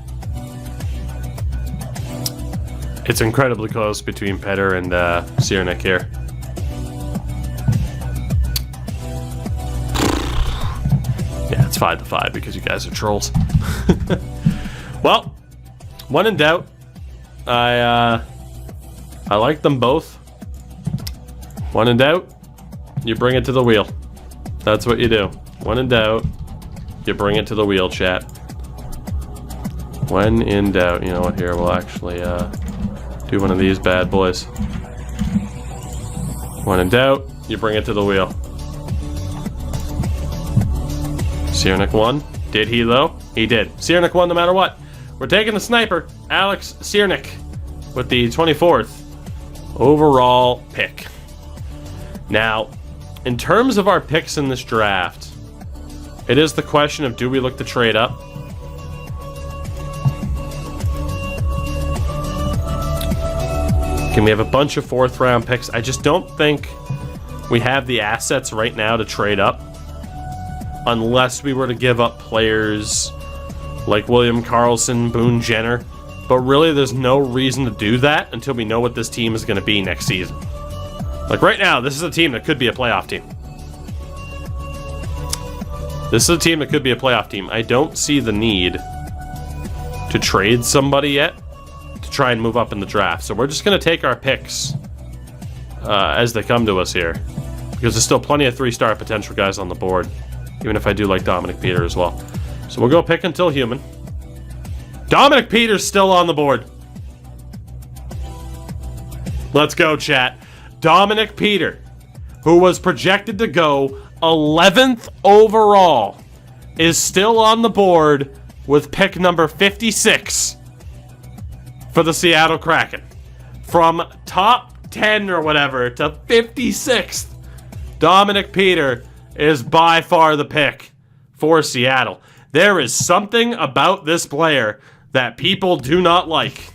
It's incredibly close between Petter and Siernik here. Yeah, it's 5-5 because you guys are trolls. Well, when in doubt, I like them both. When in doubt, you bring it to the wheel. That's what you do. When in doubt, you bring it to the wheel, chat. When in doubt, you know what? Here, we'll actually do one of these bad boys. When in doubt, you bring it to the wheel. Siernik won. Did he, though? He did. Siernik won no matter what. We're taking the sniper, Alex Siernik, with the 24th overall pick. Now, in terms of our picks in this draft, it is the question of, do we look to trade up? Can we have a bunch of 4th round picks? I just don't think we have the assets right now to trade up, unless we were to give up players like William Karlsson, Boone Jenner. But really, there's no reason to do that until we know what this team is going to be next season. Like right now, this is a team that could be a playoff team. This is a team that could be a playoff team. I don't see the need to trade somebody yet to try and move up in the draft. So we're just going to take our picks as they come to us here. Because there's still plenty of 3-star potential guys on the board. Even if I do like Dominic Peter as well. So we'll go pick until human. Dominic Peter's still on the board. Let's go, chat. Dominic Peter, who was projected to go 11th overall, is still on the board with pick number 56 for the Seattle Kraken. From top 10 or whatever to 56th, Dominic Peter is by far the pick for Seattle. There is something about this player that people do not like.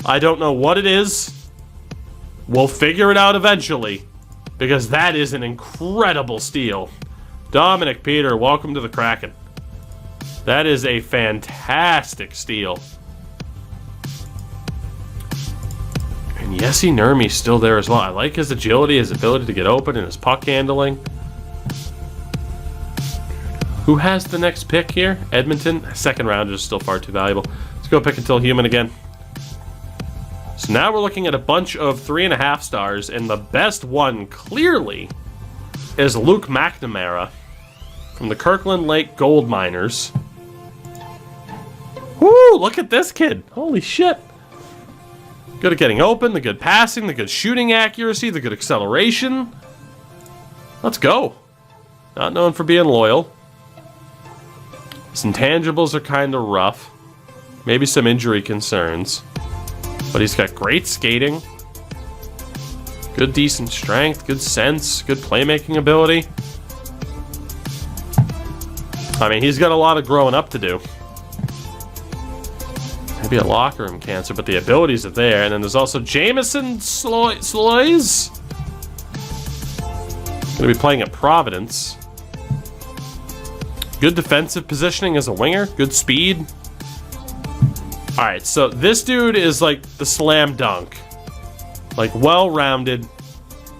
I don't know what it is. We'll figure it out eventually, because that is an incredible steal. Dominic Peter, welcome to the Kraken. That is a fantastic steal. And Jesse Nurmi's still there as well. I like his agility, his ability to get open, and his puck handling. Who has the next pick here? Edmonton. Second round is still far too valuable. Let's go pick until human again. So now we're looking at a bunch of 3.5 stars, and the best one, clearly, is Luke McNamara from the Kirkland Lake Gold Miners. Woo, look at this kid. Holy shit. Good at getting open, the good passing, the good shooting accuracy, the good acceleration. Let's go. Not known for being loyal. His intangibles are kind of rough. Maybe some injury concerns. But he's got great skating. Good decent strength, good sense, good playmaking ability. I mean, he's got a lot of growing up to do. Maybe a locker room cancer, but the abilities are there. And then there's also Jamison Sloys. Going to be playing at Providence. Good defensive positioning as a winger. Good speed. Alright, so this dude is like the slam dunk. Like, well-rounded,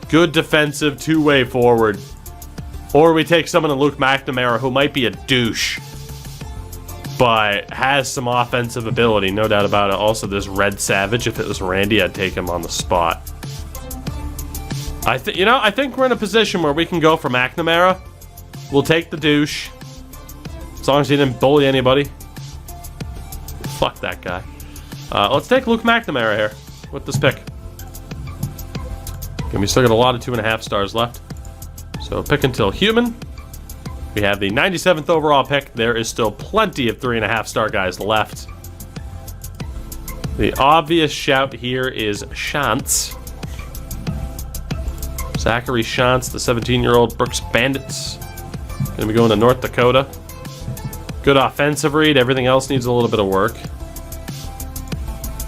good defensive, two-way forward. Or we take someone in Luke McNamara who might be a douche, but has some offensive ability, no doubt about it. Also, there's Red Savage. If it was Randy, I'd take him on the spot. I think we're in a position where we can go for McNamara. We'll take the douche, as long as he didn't bully anybody. Fuck that guy. Let's take Luke McNamara here with this pick. And we still got a lot of 2.5 stars left. So pick until human. We have the 97th overall pick. There is still plenty of 3.5 star guys left. The obvious shout here is Shantz. Zachary Shantz, the 17-year-old Brooks Bandits. Gonna be going to North Dakota. Good offensive read. Everything else needs a little bit of work.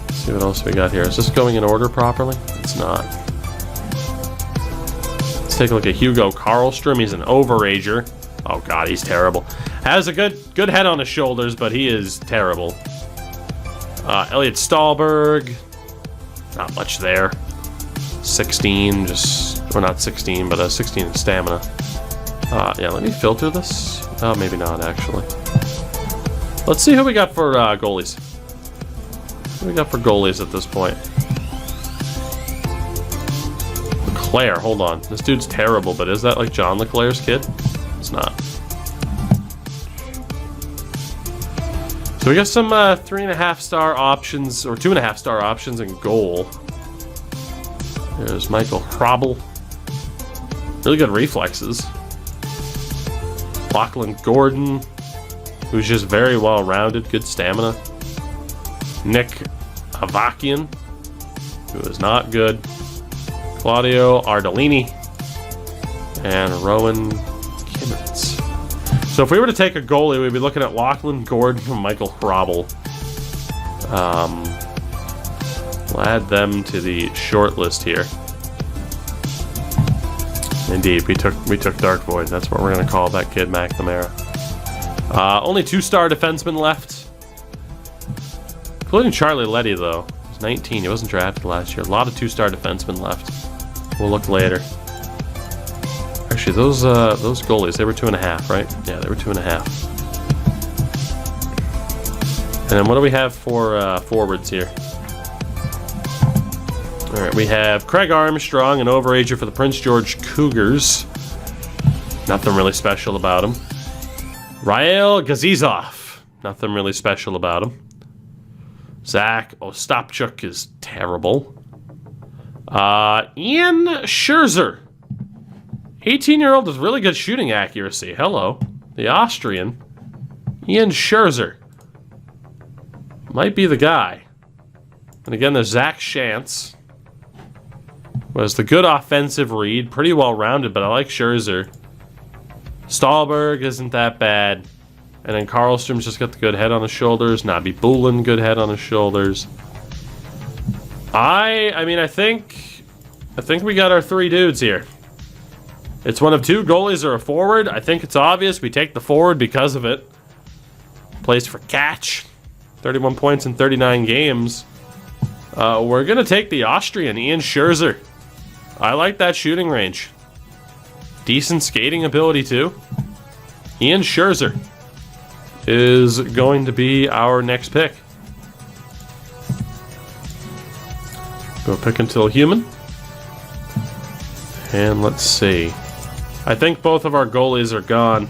Let's see what else we got here. Is this going in order properly? It's not. Let's take a look at Hugo Karlstrom. He's an overager. Oh god, he's terrible. Has a good head on his shoulders, but he is terrible. Elliot Stahlberg. Not much there. 16, or not 16, but 16 in stamina. Yeah, let me filter this. Oh, maybe not, actually. Let's see who we got for goalies. What do we got for goalies at this point? Leclaire, hold on. This dude's terrible, but is that like John Leclaire's kid? It's not. So we got some 3.5 star options, or 2.5 star options in goal. There's Michael Hrabel. Really good reflexes. Lachlan Gordon, who's just very well rounded, good stamina. Nick Avakian, who is not good. Claudio Ardolini. And Rowan Kimmins. So if we were to take a goalie, we'd be looking at Lachlan Gordon and Michael Hrabel. We'll add them to the short list here. Indeed, we took Dark Void. That's what we're going to call that kid, McNamara. Only 2-star defensemen left. Including Charlie Letty, though. He's 19. He wasn't drafted last year. A lot of 2-star defensemen left. We'll look later. Actually, those goalies, they were 2.5, right? Yeah, they were 2.5. And then what do we have for forwards here? All right, we have Craig Armstrong, an overager for the Prince George Cougars. Nothing really special about him. Rael Gazizov. Nothing really special about him. Zach Ostapchuk is terrible. Ian Scherzer. 18-year-old with really good shooting accuracy. Hello. The Austrian. Ian Scherzer. Might be the guy. And again, there's Zach Shantz. Was the good offensive read. Pretty well-rounded, but I like Scherzer. Stahlberg isn't that bad. And then Karlstrom's just got the good head on his shoulders. Nabi Bulin, good head on his shoulders. I mean, I think we got our three dudes here. It's one of two goalies or a forward. I think it's obvious. We take the forward because of it. Plays for catch. 31 points in 39 games. We're going to take the Austrian, Ian Scherzer. I like that shooting range. Decent skating ability, too. Ian Scherzer is going to be our next pick. Go pick until human. And let's see. I think both of our goalies are gone.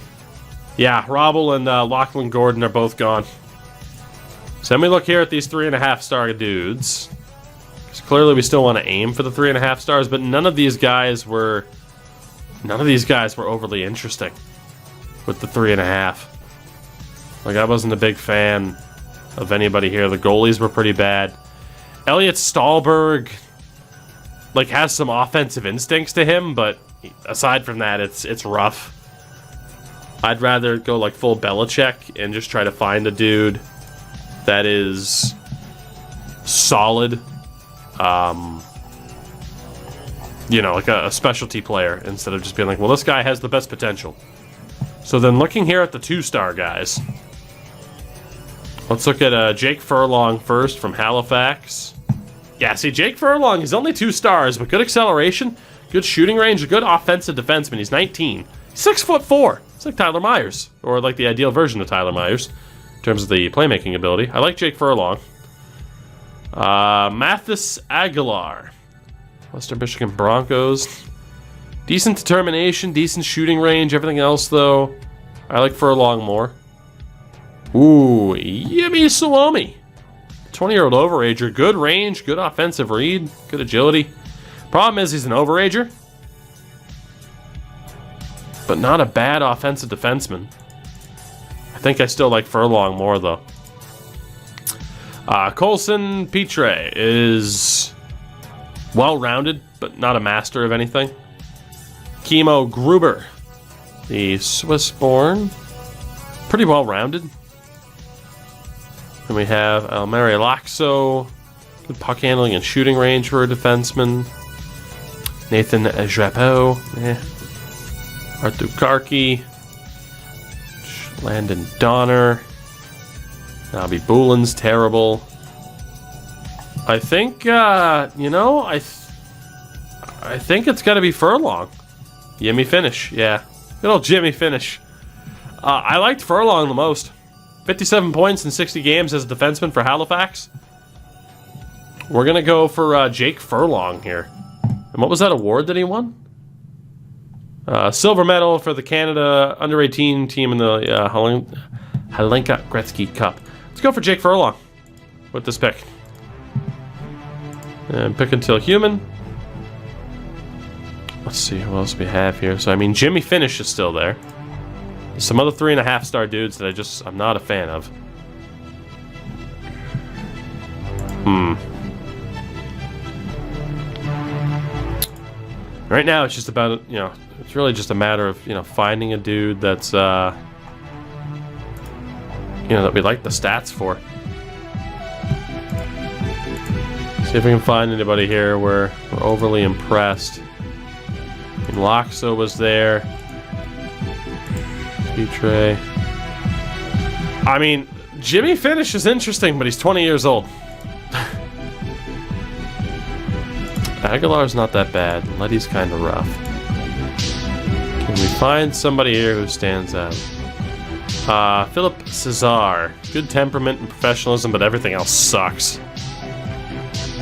Yeah, Robble and Lachlan Gordon are both gone. So then we look here at these 3.5-star dudes. Because clearly we still want to aim for the 3.5 stars, but none of these guys were overly interesting with the 3.5. Like, I wasn't a big fan of anybody here. The goalies were pretty bad. Elliot Stahlberg, like, has some offensive instincts to him, but aside from that, it's rough. I'd rather go like full Belichick and just try to find a dude that is solid. You know, like a specialty player, instead of just being like, well, this guy has the best potential. So then looking here at the 2-star guys. Let's look at Jake Furlong first from Halifax. Yeah, see, Jake Furlong is only 2 stars, but good acceleration, good shooting range, a good offensive defenseman. He's 19. He's 6'4". It's like Tyler Myers, or like the ideal version of Tyler Myers in terms of the playmaking ability. I like Jake Furlong. Mathis Aguilar, Western Michigan Broncos. Decent determination, decent shooting range. Everything else, though, I like Furlong more. Ooh, Yemi Suomi. 20-year-old overager. Good range, good offensive read, good agility. Problem is he's an overager, but not a bad offensive defenseman. I think I still like Furlong more, though. Colson Pitre is well-rounded, but not a master of anything. Kimo Gruber, the Swiss-born, pretty well-rounded. Then we have Almeri Laxo, good puck handling and shooting range for a defenseman. Nathan Drapeau, Arthur Karki, Landon Donner. Nabi Bulin's terrible. I think, you know, I think it's got to be Furlong. Jimmy Finish, yeah. Good old Jimmy Finish. I liked Furlong the most. 57 points in 60 games as a defenseman for Halifax. We're going to go for Jake Furlong here. And what was that award that he won? Silver medal for the Canada under-18 team in the Hlinka Gretzky Cup. Let's go for Jake Furlong with this pick. And pick until human. Let's see who else we have here. So, I mean, Jimmy Finish is still there. There's some other 3.5-star dudes that I'm not a fan of. Right now, it's just about, you know, it's really just a matter of, you know, finding a dude that's, you know, that we like the stats for. See if we can find anybody here where we're overly impressed. And Loxo was there. Pitre. I mean, Jimmy Finish is interesting, but he's 20 years old. Aguilar's not that bad. Letty's kind of rough. Can we find somebody here who stands out? Philip Cesar. Good temperament and professionalism, but everything else sucks.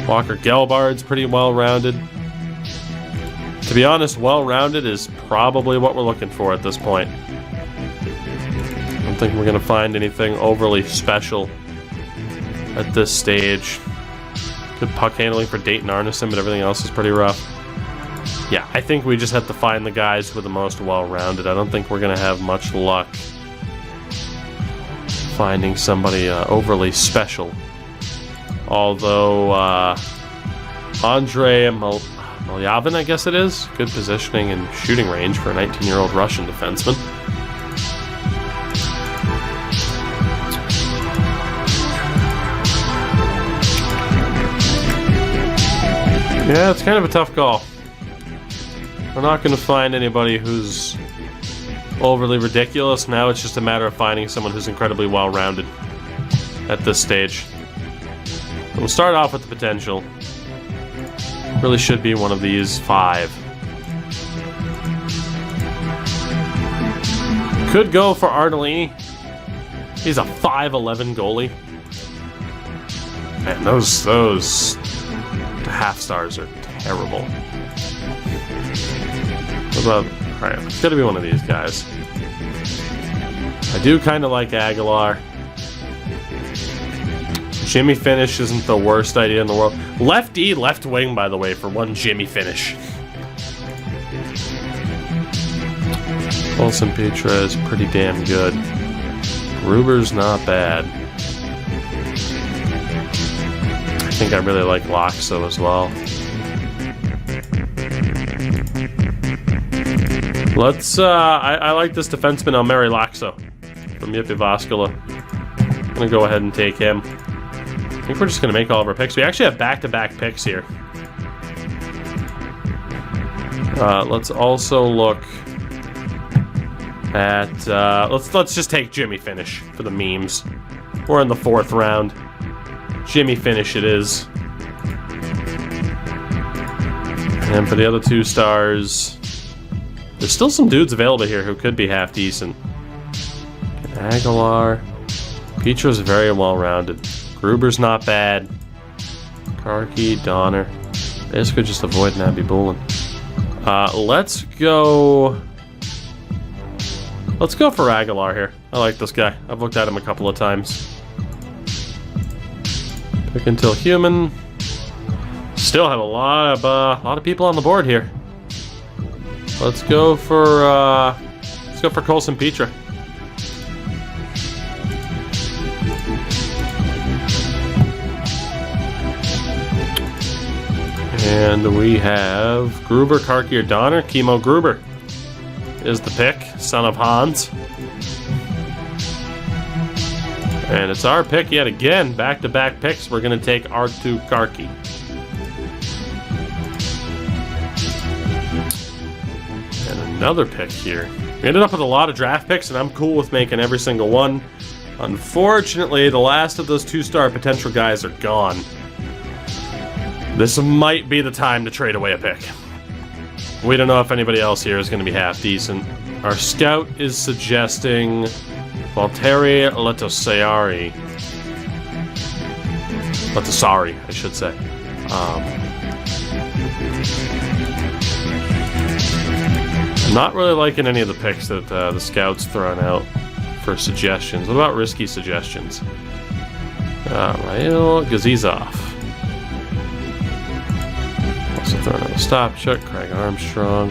Walker Gelbard's pretty well-rounded. To be honest, well-rounded is probably what we're looking for at this point. I don't think we're going to find anything overly special at this stage. Good puck handling for Dayton Arneson, but everything else is pretty rough. Yeah, I think we just have to find the guys who are the most well-rounded. I don't think we're going to have much luck finding somebody overly special. Although, Andre Malyavin, I guess it is. Good positioning and shooting range for a 19-year-old Russian defenseman. Yeah, it's kind of a tough call. We're not going to find anybody who's overly ridiculous. Now it's just a matter of finding someone who's incredibly well-rounded at this stage. We'll start off with the potential. Really should be one of these 5. Could go for Arnolini. He's a 5'11" goalie. Man, those half stars are terrible. What about... Alright, it's gotta be one of these guys. I do kind of like Aguilar. Jimmy Finish isn't the worst idea in the world. Lefty, left wing, by the way, for one Jimmy Finish. Olsen Petra is pretty damn good. Gruber's not bad. I think I really like Loxo as well. Let's, I like this defenseman, Elmeri Loxo from Yippee Vaskala. I'm gonna go ahead and take him. I think we're just going to make all of our picks. We actually have back-to-back picks here. Let's also look at... let's just take Jimmy Finish for the memes. We're in the 4th round. Jimmy Finish it is. And for the other 2 stars... There's still some dudes available here who could be half decent. Aguilar. Petra's very well-rounded. Gruber's not bad. Karki, Donner. Basically just avoid Nabby Bullen. Let's go for Aguilar here. I like this guy. I've looked at him a couple of times. Pick until human. Still have a lot of people on the board here. Let's go for Colson Petra. And we have Gruber, Karki, or Donner. Kimo Gruber is the pick, son of Hans. And it's our pick yet again. Back-to-back picks. We're going to take Arttu Karki. And another pick here. We ended up with a lot of draft picks, and I'm cool with making every single one. Unfortunately, the last of those 2-star potential guys are gone. This might be the time to trade away a pick. We don't know if anybody else here is going to be half decent. Our scout is suggesting Valtteri Latosari. Latosari, I should say. I'm not really liking any of the picks that the scout's thrown out for suggestions. What about risky suggestions? Rael Gazizov. Also throwing out a stop check. Craig Armstrong.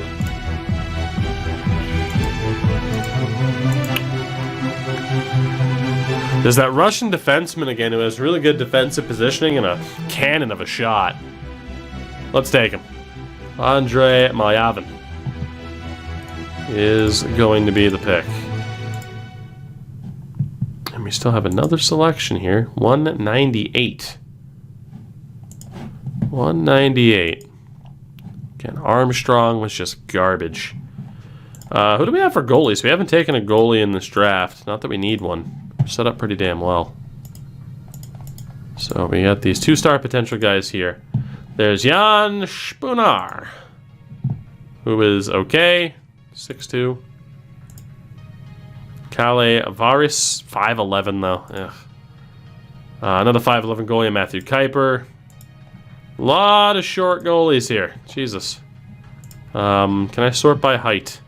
There's that Russian defenseman again who has really good defensive positioning and a cannon of a shot. Let's take him. Andre Malyavin is going to be the pick. And we still have another selection here. 198. 198. Again, Armstrong was just garbage. Who do we have for goalies? We haven't taken a goalie in this draft. Not that we need one. We're set up pretty damn well. So we got these 2-star potential guys here. There's Jan Spunar, who is okay. 6'2". Kalle Avaris, 5'11", though. Ugh. Another 5'11" goalie, Matthew Kuiper. A lot of short goalies here. Jesus. Can I sort by height?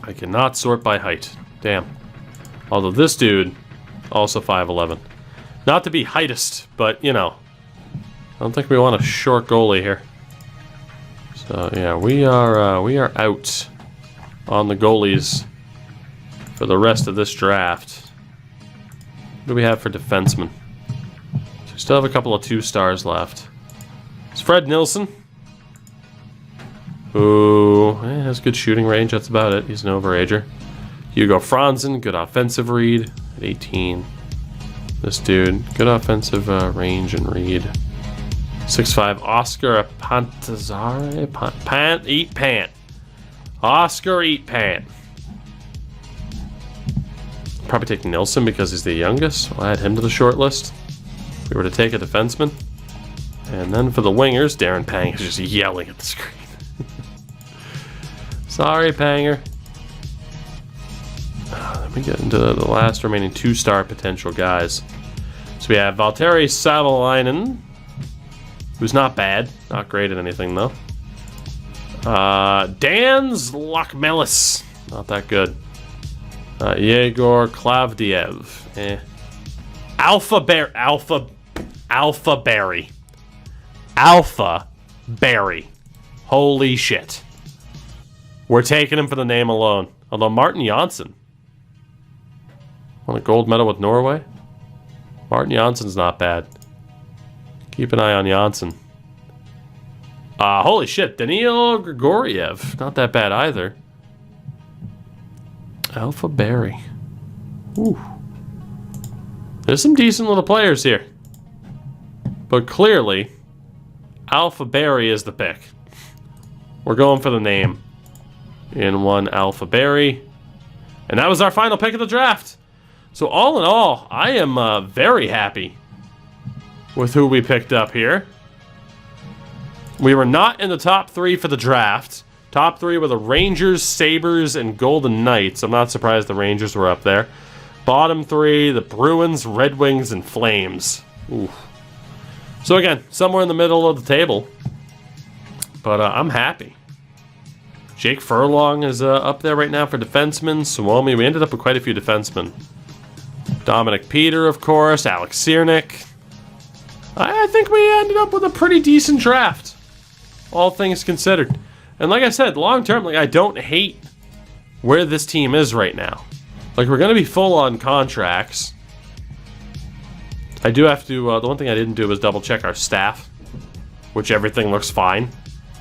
I cannot sort by height. Damn. Although this dude, also 5'11". Not to be heightist, but, you know. I don't think we want a short goalie here. So, yeah, we are out on the goalies for the rest of this draft. What do we have for defensemen? So we still have a couple of 2 stars left. It's Fred Nilsson. Who has good shooting range, that's about it. He's an overager. Hugo Franzen, good offensive read at 18. This dude, good offensive range and read. 6'5", Oscar Pantazare, Eat Pant. Oscar Eat Pant. Probably take Nilsson because he's the youngest. I'll add him to the short list. If we were to take a defenseman. And then for the wingers, Darren Pang is just yelling at the screen. Sorry, Panger. Let me get into the last remaining 2-star potential guys. So we have Valtteri Savolainen, who's not bad. Not great at anything, though. Dan's Lockmelis. Not that good. Yegor Klavdiev. Alpha Berry. Holy shit. We're taking him for the name alone. Although Martin Janssen won a gold medal with Norway. Martin Janssen's not bad. Keep an eye on Janssen. Holy shit, Daniil Grigoriev. Not that bad either. Alpha Berry. Ooh. There's some decent little players here. But clearly, Alpha Berry is the pick. We're going for the name. In one Alpha Berry. And that was our final pick of the draft. So all in all, I am very happy with who we picked up here. We were not in the top 3 for the draft. Top 3 were the Rangers, Sabres, and Golden Knights. I'm not surprised the Rangers were up there. Bottom 3, the Bruins, Red Wings, and Flames. Ooh. So again, somewhere in the middle of the table. But I'm happy. Jake Furlong is up there right now for defensemen. Suomi, we ended up with quite a few defensemen. Dominic Peter, of course. Alex Ciernik. I think we ended up with a pretty decent draft. All things considered. And like I said, long term, like I don't hate where this team is right now. Like we're going to be full on contracts. I do have to, the one thing I didn't do was double check our staff. Which everything looks fine.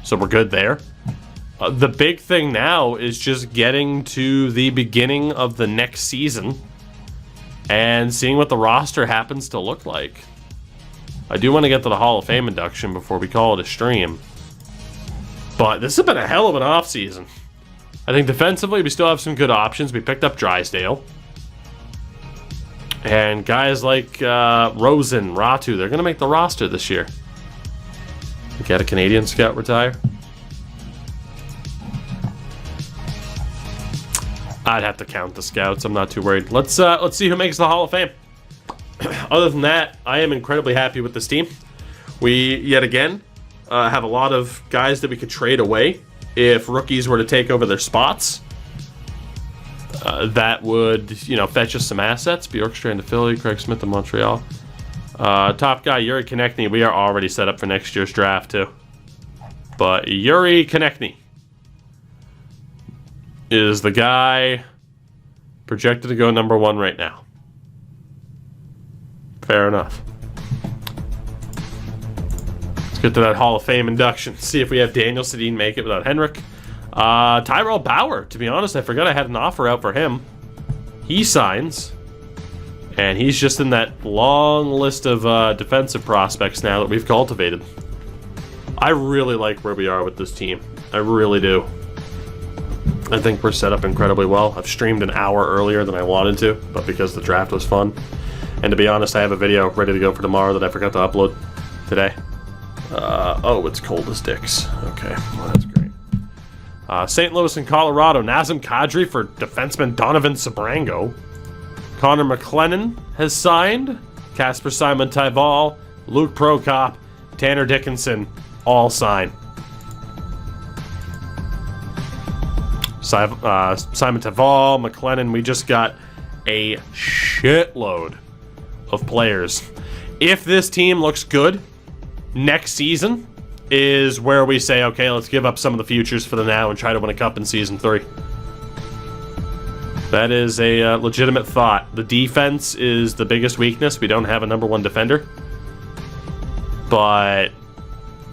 So we're good there. The big thing now is just getting to the beginning of the next season and seeing what the roster happens to look like. I do want to get to the Hall of Fame induction before we call it a stream. But this has been a hell of an offseason. I think defensively we still have some good options. We picked up Drysdale. And guys like Rosen, Ratu, they're going to make the roster this year. We got a Canadian scout retire. I'd have to count the scouts. I'm not too worried. Let's see who makes the Hall of Fame. Other than that, I am incredibly happy with this team. We, yet again, have a lot of guys that we could trade away if rookies were to take over their spots. That would, you know, fetch us some assets. Bjorkstrand to Philly, Craig Smith to Montreal. Top guy, Yuri Konechny. We are already set up for next year's draft, too. But Yuri Konechny is the guy projected to go number 1 right now. Fair enough. Let's get to that Hall of Fame induction. See if we have Daniel Sedin make it without Henrik. Tyrell Bauer, to be honest, I forgot I had an offer out for him. He signs. And he's just in that long list of defensive prospects now that we've cultivated. I really like where we are with this team. I really do. I think we're set up incredibly well. I've streamed an hour earlier than I wanted to, but because the draft was fun. And to be honest, I have a video ready to go for tomorrow that I forgot to upload today. Oh, it's cold as dicks. Okay, well, that's great. St. Louis and Colorado. Nazem Kadri for defenseman Donovan Sabrango. Connor McLennan has signed. Casper Simon Tyval. Luke Prokop, Tanner Dickinson, all sign. Simon Taval, McLennan, we just got a shitload of players. If this team looks good, next season is where we say, okay, let's give up some of the futures for the now and try to win a cup in Season 3. That is a legitimate thought. The defense is the biggest weakness. We don't have a number 1 defender. But,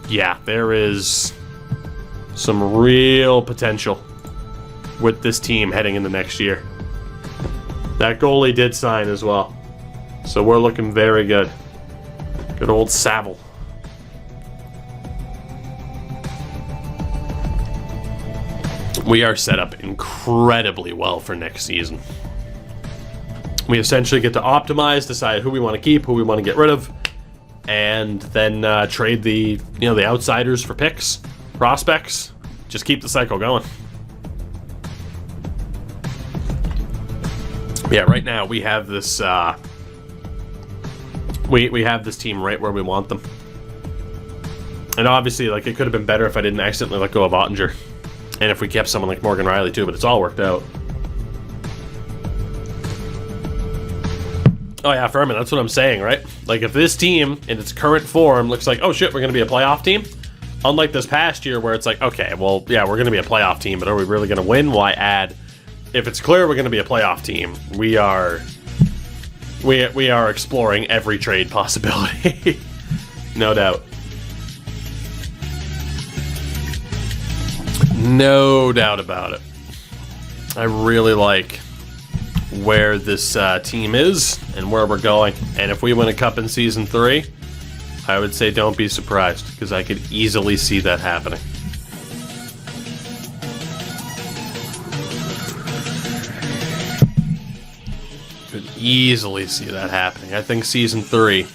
yeah, there is some real potential with this team heading into next year. That goalie did sign as well. So we're looking very good. Good old Saville. We are set up incredibly well for next season. We essentially get to optimize, decide who we want to keep, who we want to get rid of, and then trade the outsiders for picks, prospects. Just keep the cycle going. Yeah, right now we have this we have this team right where we want them. And obviously, like, it could have been better if I didn't accidentally let go of Ottinger. And if we kept someone like Morgan Riley too, but it's all worked out. Oh yeah, Furman, that's what I'm saying, right? Like, if this team in its current form looks like, oh shit, we're gonna be a playoff team, unlike this past year where it's like, okay, well, yeah, we're gonna be a playoff team, but are we really gonna win? Why add? If it's clear we're going to be a playoff team, we are exploring every trade possibility. No doubt. No doubt about it. I really like where this team is and where we're going. And if we win a cup in Season 3, I would say don't be surprised, because I could easily see that happening. Easily see that happening. I think Season 3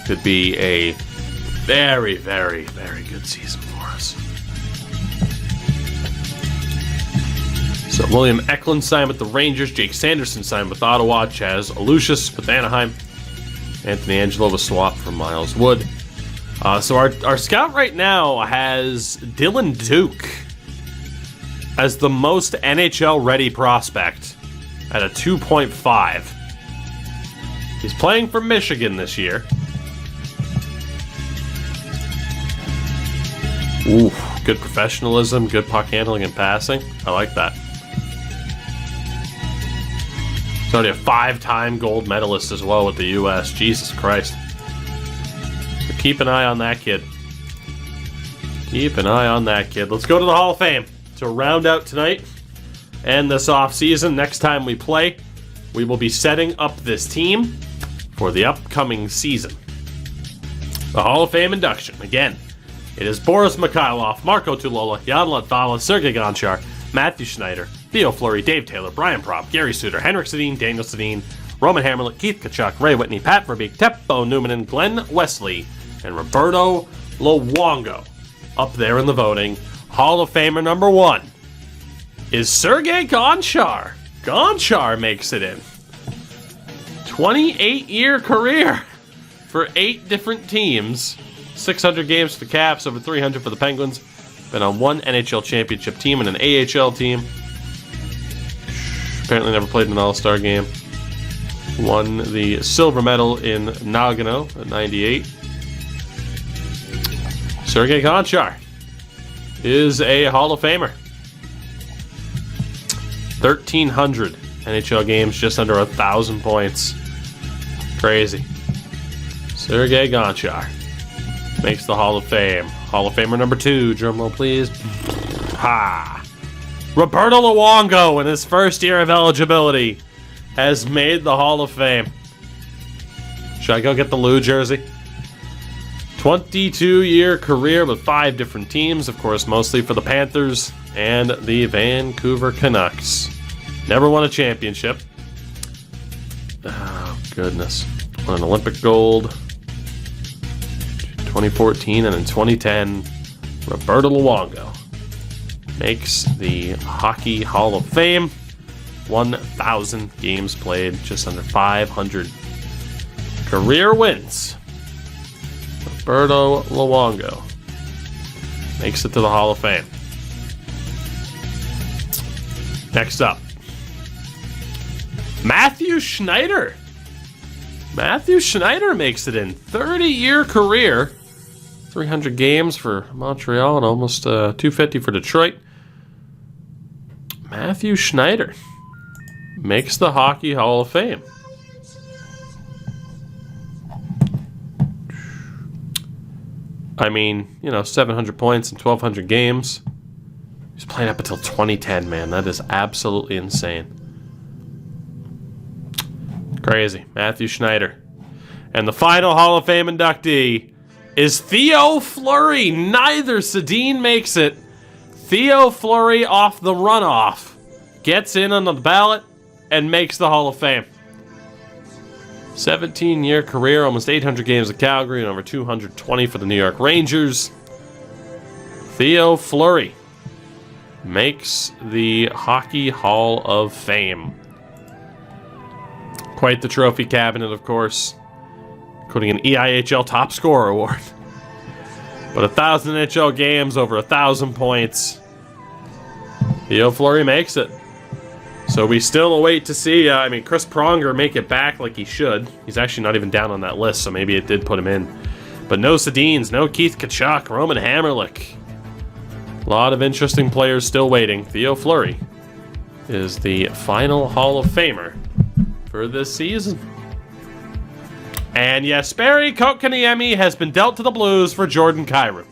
could be a very, very, very good season for us. So William Eklund signed with the Rangers, Jake Sanderson signed with Ottawa, Chaz Alushis with Anaheim, Anthony Angelo was swapped for Miles Wood. So our scout right now has Dylan Duke as the most NHL-ready prospect at a 2.5. He's playing for Michigan this year. Ooh, good professionalism, good puck handling and passing. I like that. He's already a 5-time gold medalist as well with the U.S. Jesus Christ. So keep an eye on that kid. Keep an eye on that kid. Let's go to the Hall of Fame to round out tonight and this offseason. Next time we play, we will be setting up this team for the upcoming season. The Hall of Fame induction. Again, it is Boris Mikhailov, Marco Tulola, Jan Latvala, Sergei Gonchar, Matthew Schneider, Theo Fleury, Dave Taylor, Brian Propp, Gary Suter, Henrik Sedin, Daniel Sedin, Roman Hammerlet, Keith Kachuk, Ray Whitney, Pat Verbeek, Teppo Newmanen, Glenn Wesley, and Roberto Luongo. Up there in the voting, Hall of Famer number 1 is Sergei Gonchar. Gonchar makes it in. 28-year career for 8 different teams. 600 games for the Caps, over 300 for the Penguins. Been on 1 NHL championship team and an AHL team. Apparently never played in an All-Star game. Won the silver medal in Nagano at 98. Sergei Gonchar is a Hall of Famer. 1,300 NHL games, just under 1,000 points. Crazy. Sergei Gonchar makes the Hall of Fame. Hall of Famer number 2, drumroll please. Ha! Roberto Luongo, in his first year of eligibility, has made the Hall of Fame. Should I go get the Lou jersey? 22-year career with 5 different teams, of course, mostly for the Panthers and the Vancouver Canucks. Never won a championship. Oh, goodness. Won an Olympic gold. 2014 and in 2010, Roberto Luongo makes the Hockey Hall of Fame. 1,000 games played, just under 500 career wins. Berto Luongo makes it to the Hall of Fame. Next up, Matthew Schneider. Matthew Schneider makes it in. 30-year career. 300 games for Montreal and almost 250 for Detroit. Matthew Schneider makes the Hockey Hall of Fame. I mean, 700 points in 1,200 games. He's playing up until 2010, man. That is absolutely insane. Crazy. Matthew Schneider. And the final Hall of Fame inductee is Theo Fleury. Neither Sedin makes it. Theo Fleury off the runoff gets in on the ballot and makes the Hall of Fame. 17-year career, almost 800 games with Calgary and over 220 for the New York Rangers. Theo Fleury makes the Hockey Hall of Fame. Quite the trophy cabinet, of course, including an EIHL Top Scorer Award. But 1,000 NHL games, over 1,000 points. Theo Fleury makes it. So we still await to see, Chris Pronger make it back like he should. He's actually not even down on that list, so maybe it did put him in. But no Sedins, no Keith Tkachuk, Roman Hamrlik. A lot of interesting players still waiting. Theo Fleury is the final Hall of Famer for this season. And Jesperi Kotkaniemi has been dealt to the Blues for Jordan Kyrou.